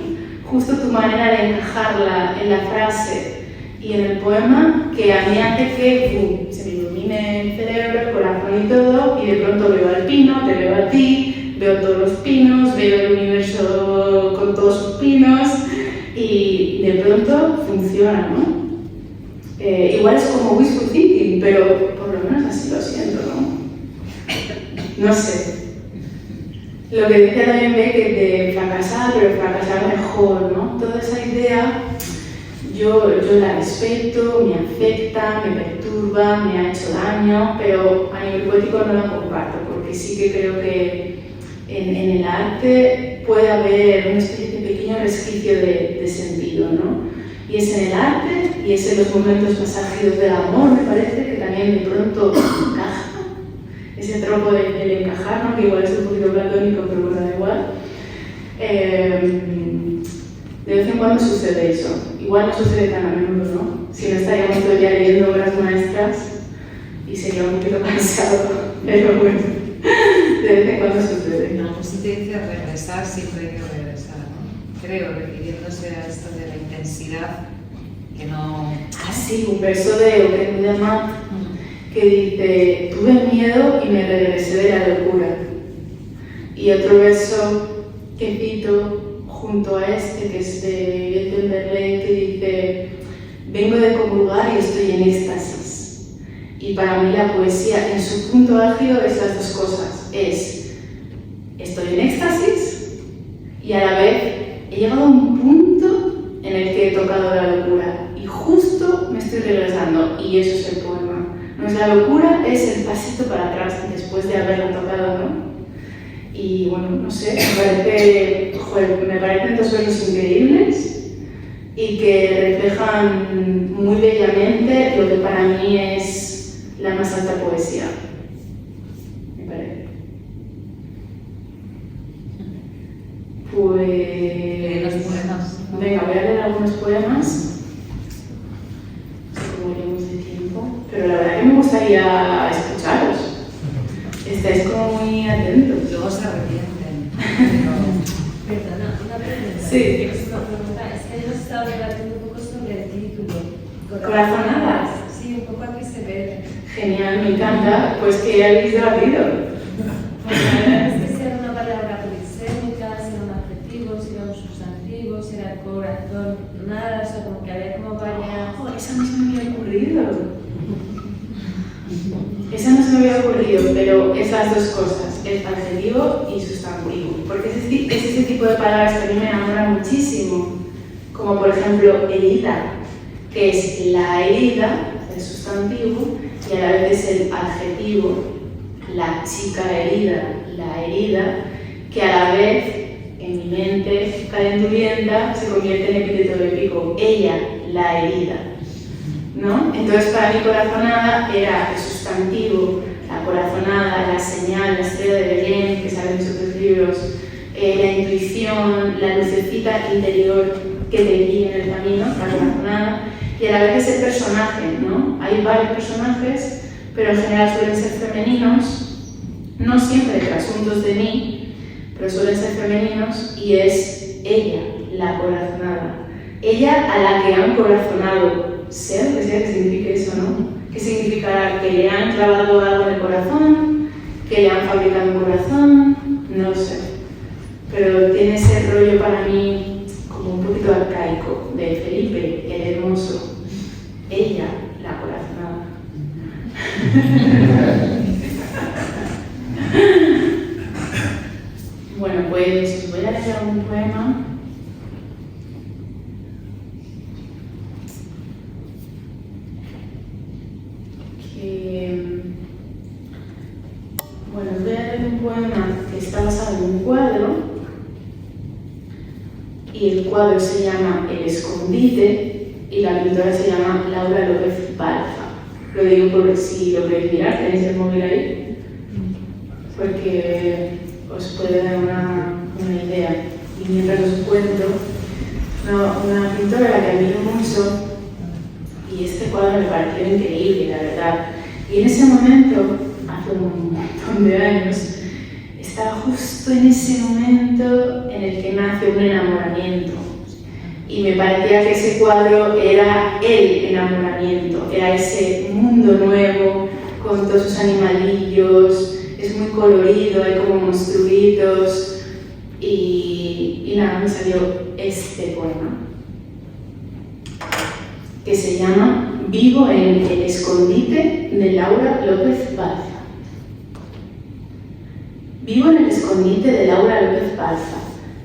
justo tu manera de encajarla en la frase y en el poema, que a mí hace que se me ilumine el cerebro, el corazón y todo, y de pronto veo al pino, te veo a ti, veo todos los pinos, veo el universo con todos sus pinos, y de pronto funciona, ¿no? Igual es como wishful thinking, pero por lo menos así lo siento, ¿no? No sé. Lo que decía también Beckett de fracasar, pero fracasar mejor, ¿no? Toda esa idea yo la respeto, me afecta, me perturba, me ha hecho daño, pero a nivel poético no la comparto, porque sí que creo que en el arte puede haber una especie de pequeño resquicio de sentido, ¿no? Y es en el arte y es en los momentos más álgidos del amor, me parece, que también de pronto encaja. Ese tropo del encajar, ¿no? Que igual es un poquito platónico, pero bueno, da igual. De vez en cuando sucede eso. Igual no sucede tan a menudo, ¿no? Si no estaríamos todo el día leyendo obras maestras y sería un poquito cansado, pero bueno, de vez en cuando sucede. No, pues si te dice regresar, siempre hay que regresar, ¿no? Creo, refiriéndose a esto de la intensidad, que no... Ah, sí, un verso de Open Demand que dice, tuve miedo y me regresé de la locura. Y otro verso que cito junto a este, que es de Ethel Merlin, que dice, vengo de comulgar y estoy en éxtasis. Y para mí la poesía, en su punto álgido, es las dos cosas. Estoy en éxtasis y a la vez he llegado a un punto en el que he tocado la locura. Y justo me estoy regresando, y eso es el poema. No es la locura, es el pasito para atrás después de haberla tocado, ¿no? Y bueno, no sé, me parecen dos versos increíbles y que reflejan muy bellamente lo que para mí es la más alta poesía. Me parece. Pues... los poemas. Venga, voy a leer algunos poemas. No sé cómo iremos de tiempo, pero la verdad que me gustaría escucharos. Estáis como muy atentos. Luego se arrepienten. Perdona, una pregunta. Sí. Es una pregunta. Es que hemos estado debatiendo un poco sobre el título. ¿Corazonadas? Sí, un poco a qué se ve. Genial, me encanta. Pues que habéis debatido. Pues la verdad es que si era una palabra polisémica, si era un adjetivo, si era un sustantivo, si era corazón, nada, o sea, como que había como varias... Oh, esa no se me había ocurrido. Esa no se me había ocurrido. ruido, pero esas dos cosas, el adjetivo y sustantivo, porque es ese tipo de palabras que a mí me enamoran muchísimo, como por ejemplo herida, que es la herida, el sustantivo, y a la vez es el adjetivo, la chica herida, la herida, que a la vez en mi mente calenturienta se convierte en epíteto épico, ella, la herida, ¿no? Entonces para mí corazonada era el sustantivo, la corazonada, la señal, la estrella de Belén, que sale en muchos otros libros, la intuición, la lucecita interior que te guía en el camino, la corazonada, y a la vez ese personaje, ¿no? Hay varios personajes, pero en general suelen ser femeninos, no siempre trasuntos de mí, pero suelen ser femeninos, y es ella, la corazonada. Ella a la que han corazonado ser, que sea que signifique eso, ¿no? ¿Qué significará? ¿Que le han clavado algo en el corazón? ¿Que le han fabricado un corazón? No lo sé. Pero tiene ese rollo para mí como un poquito arcaico, de Felipe, el hermoso. Ella, la corazonada. Bueno, pues os voy a leer un poema. Bueno, os voy a leer un poema que está basado en un cuadro, y el cuadro se llama El escondite y la pintora se llama Laura López Balfa. Lo digo por si lo queréis mirar, tenéis el móvil ahí, porque os puede dar una idea. Y mientras os cuento, una pintora a la que admiro mucho, y este cuadro me pareció increíble, la verdad. Y en ese momento, hace un montón de años, estaba justo en ese momento en el que nace un enamoramiento. Y me parecía que ese cuadro era el enamoramiento, era ese mundo nuevo, con todos sus animalillos, es muy colorido, hay como monstruitos, y nada, me salió este poema, que se llama Vivo en el escondite de Laura López Balfa. Vivo en el escondite de Laura López Balfa.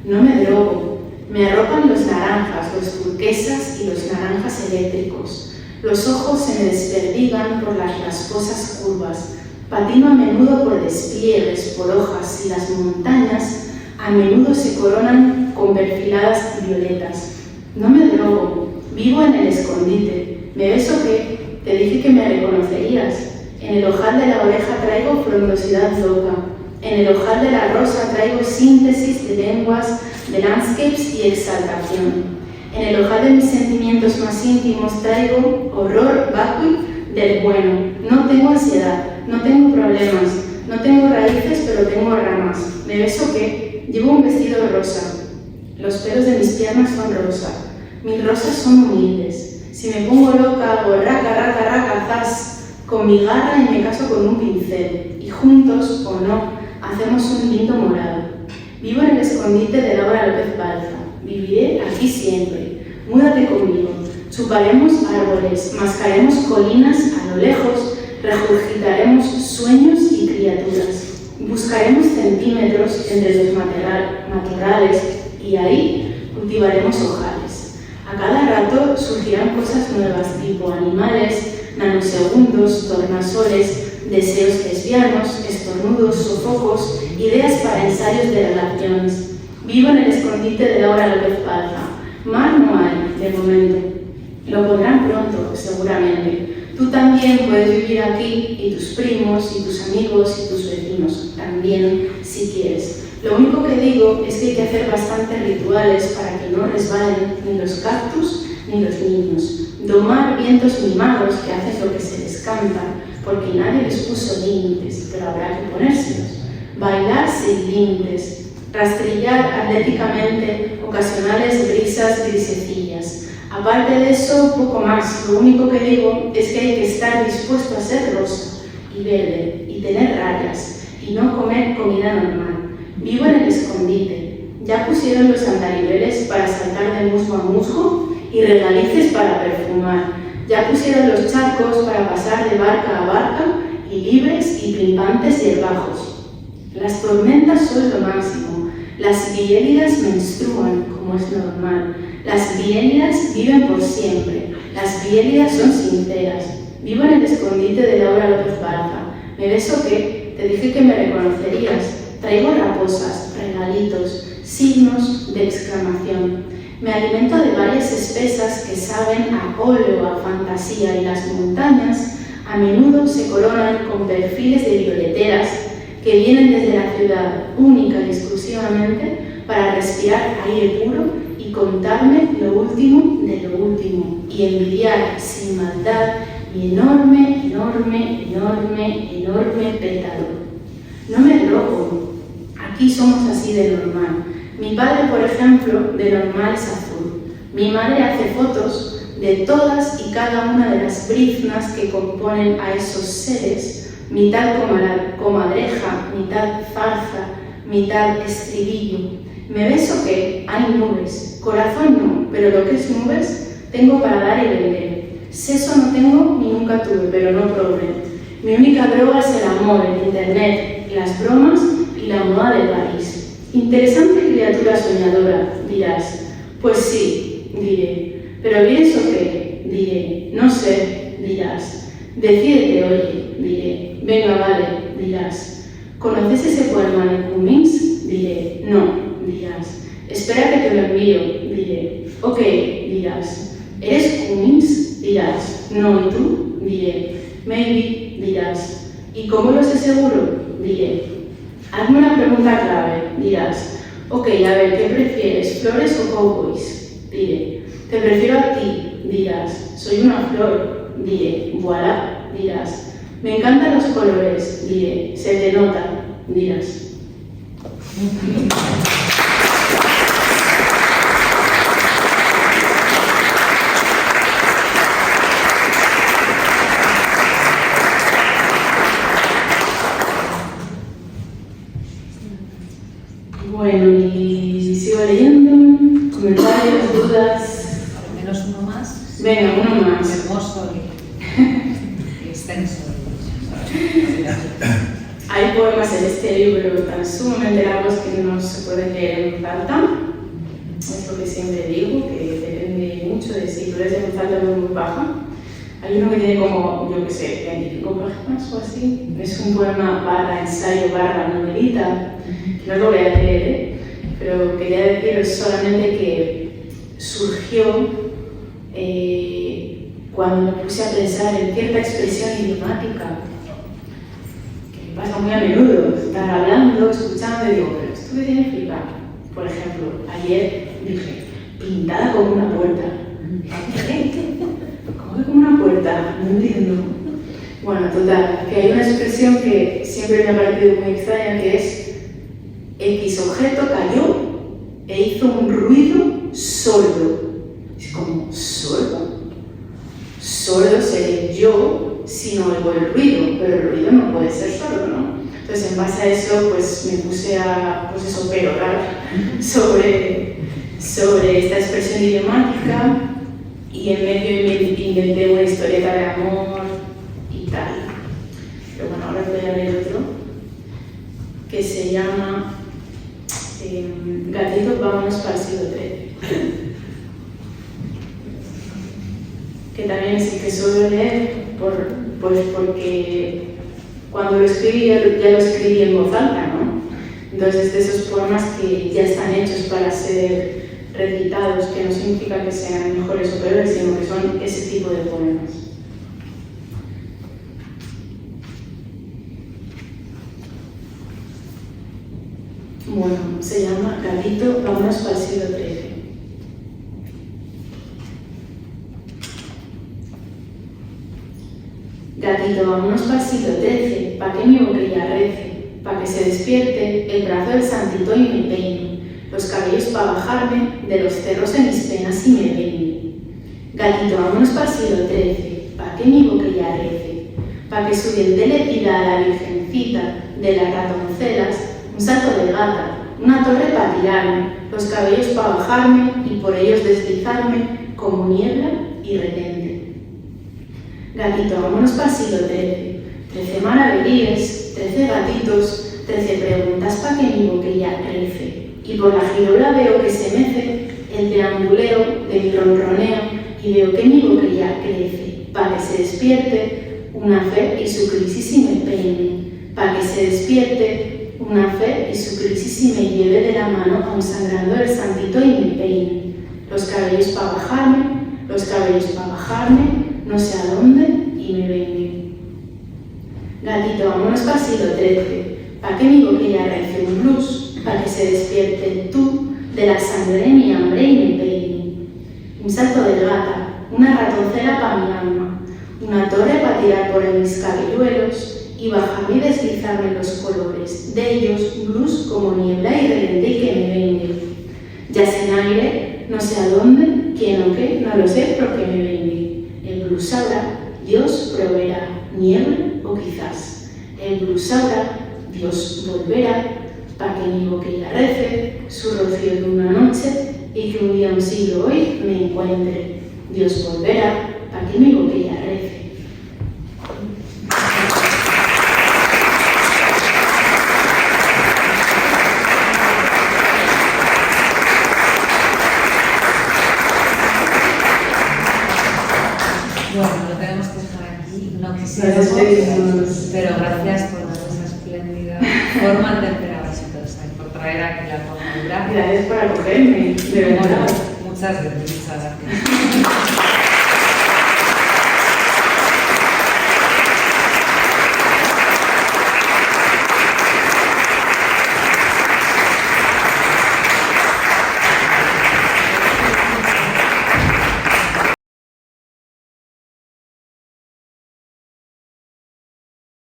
No me drogo. Me arropan los naranjas, los turquesas y los naranjas eléctricos. Los ojos se me desperdigan por las rasposas curvas. Patino a menudo por despliegues, por hojas, y las montañas a menudo se coronan con perfiladas violetas. No me drogo. Vivo en el escondite. ¿Me ves o qué? Te dije que me reconocerías. En el ojal de la oreja traigo frondosidad loca. En el ojal de la rosa traigo síntesis de lenguas, de landscapes y exaltación. En el ojal de mis sentimientos más íntimos traigo horror vacui del bueno. No tengo ansiedad, no tengo problemas, no tengo raíces, pero tengo ramas. ¿Me ves o qué? Llevo un vestido rosa. Los pelos de mis piernas son rosa. Mis rosas son humildes. Si me pongo loca, hago raca, raca, raca, zas, con mi garra y me caso con un pincel. Y juntos, o no, hacemos un lindo morado. Vivo en el escondite de Laura López Balfa. Viviré aquí siempre. Múdate conmigo. Chuparemos árboles, mascaremos colinas a lo lejos, regurgitaremos sueños y criaturas. Buscaremos centímetros entre los matorrales y ahí cultivaremos ojales. A cada rato surgirán cosas nuevas, tipo animales, nanosegundos, tornasoles, deseos lesbianos, estornudos, sofocos, ideas para ensayos de relaciones. Vivo en el escondite de Laura López Balfa. Mar no hay, de momento. Lo pondrán pronto, seguramente. Tú también puedes vivir aquí, y tus primos, y tus amigos, y tus vecinos, también, si quieres. Lo único que digo es que hay que hacer bastantes rituales para que no resbalen ni los cactus ni los niños. Domar vientos mimados que hacen lo que se les canta, porque nadie les puso límites, pero habrá que ponérselos. Bailar sin límites, rastrillar atléticamente ocasionales brisas grisecillas. Aparte de eso, poco más. Lo único que digo es que hay que estar dispuesto a ser rosa y verde y tener rayas y no comer comida normal. Vivo en el escondite. Ya pusieron los andariveles para saltar de musgo a musgo y regalices para perfumar. Ya pusieron los charcos para pasar de barca a barca y libres y plimpantes hierbajos. Las tormentas son lo máximo, las biélidas menstruan, como es normal, las biélidas viven por siempre, las biélidas son sinceras. Vivo en el escondite de Laura López Barza. Me beso que te dije que me reconocerías. Traigo raposas, regalitos, signos de exclamación. Me alimento de varias espesas que saben a óleo, a fantasía, y las montañas a menudo se coronan con perfiles de violeteras que vienen desde la ciudad única y exclusivamente para respirar aire puro y contarme lo último de lo último y envidiar sin maldad mi enorme, enorme, enorme, enorme pétalo. No me robo. Aquí somos así de normal. Mi padre, por ejemplo, de normal es azul. Mi madre hace fotos de todas y cada una de las briznas que componen a esos seres, mitad comadreja, mitad farza, mitad estribillo. Me beso que hay nubes, corazón no, pero lo que es nubes tengo para dar y vender. Seso no tengo ni nunca tuve, pero no probé. Mi única droga es el amor, el internet, las bromas y la moda de París. Interesante criatura soñadora, dirás. Pues sí, diré. ¿Pero vienes o qué? Diré. No sé, dirás. Decídete, oye, diré. Venga, vale, dirás. ¿Conoces ese poema de Cummings? Diré. No, dirás. Espera que te lo envío, diré. Ok, dirás. ¿Eres Cummings? Dirás. No, ¿y tú? Diré. Maybe, dirás. ¿Y cómo lo sé seguro? Diré. Hazme una pregunta clave, dirás. Ok, a ver, ¿qué prefieres, flores o cowboys? Diré. Te prefiero a ti, dirás. Soy una flor, diré. Voilà, dirás. Me encantan los colores, diré. Se te nota, dirás. Bueno, y sigo leyendo, comentarios, dudas. Al menos uno más. Venga, uno más. Hermoso y extenso. Hay poemas en este libro tan sumamente largos que no se pueden leer en voz alta. Es lo que siempre digo, que depende mucho de si tú lees en voz alta o en voz baja. Hay uno que tiene como, yo qué sé, 25 páginas o así. Es un poema barra ensayo barra novelita. No lo voy a leer, pero quería deciros solamente que surgió cuando me puse a pensar en cierta expresión idiomática, que me pasa muy a menudo, estar hablando, escuchando y digo, pero ¿esto qué significa? Por ejemplo, ayer dije, pintada como una puerta. ¿Cómo que como una puerta? No entiendo. Bueno, total, que hay una expresión que siempre me ha parecido muy extraña, que es X objeto cayó e hizo un ruido sordo. Es como, ¿sordo? Sordo seré yo si no oigo el ruido, pero el ruido no puede ser sordo, ¿no? Entonces, en base a eso, pues me puse a, pues eso, perorar sobre esta expresión idiomática y en medio inventé una historieta de amor y tal. Pero bueno, ahora voy a leer otro que se llama Gatito, vámonos para el siglo XIII. Que también es el que suelo leer, pues porque cuando lo escribí ya lo escribí en voz alta, ¿no? Entonces, de esos poemas que ya están hechos para ser recitados, que no significa que sean mejores o peores, sino que son ese tipo de poemas. Bueno, se llama Gatito, vámonos para el siglo XIII. Gatito, vámonos para el siglo XIII, pa' que mi boquilla rece, pa' que se despierte el brazo del santito y me peine, los cabellos pa' bajarme de los cerros de mis penas y me peine. Gatito, vámonos para el siglo XIII, pa' que mi boquilla rece, pa' que su diente le pida a la virgencita de las ratoncelas un salto de gata, una torre para tirarme, los cabellos para bajarme y por ellos deslizarme como niebla y retente. Gatito, vámonos para el siglo XIII, 13 maravedíes, 13 gatitos, 13 preguntas pa' que mi boquilla rece. Y por la girola veo que se mece el deambuleo de mi ronroneo y veo que mi boquilla crece, pa' que se despierte una fe y su crisis y me peine, pa' que se despierte una fe y su crisis y me lleve de la mano aun sangrando el santito y me peine. Los cabellos pa' bajarme, los cabellos pa' bajarme, no sé a dónde y me vengue. Gatito, vámonos pa' siglo XIII, pa' que mi boquilla rece un blues, pa' que se despierte tú de la sangre de mi hambre y me peine. Un salto de gata, una ratoncera pa' mi alma, una torre pa' tirar por mis cabelluelos y bajarme y deslizarme los colores, de ellos blues como niebla y relente y que me vengue. Ya sin aire, no sé a dónde, quién o qué, no lo sé, pero que me vengue. El blues sabrá, Dios proveerá, niebla o quizás. El blues sabrá, Dios volverá, pa' que mi boquilla rece su rocío de una noche y que un día, un siglo hoy, me encuentre. Dios volverá, pa' que mi boquilla rece. Bueno, lo tenemos que dejar aquí. No quisiéramos, pero gracias por esa espléndida forma de esperar a por traer aquí la forma. Gracias por acogerme, de verdad. Muchas gracias.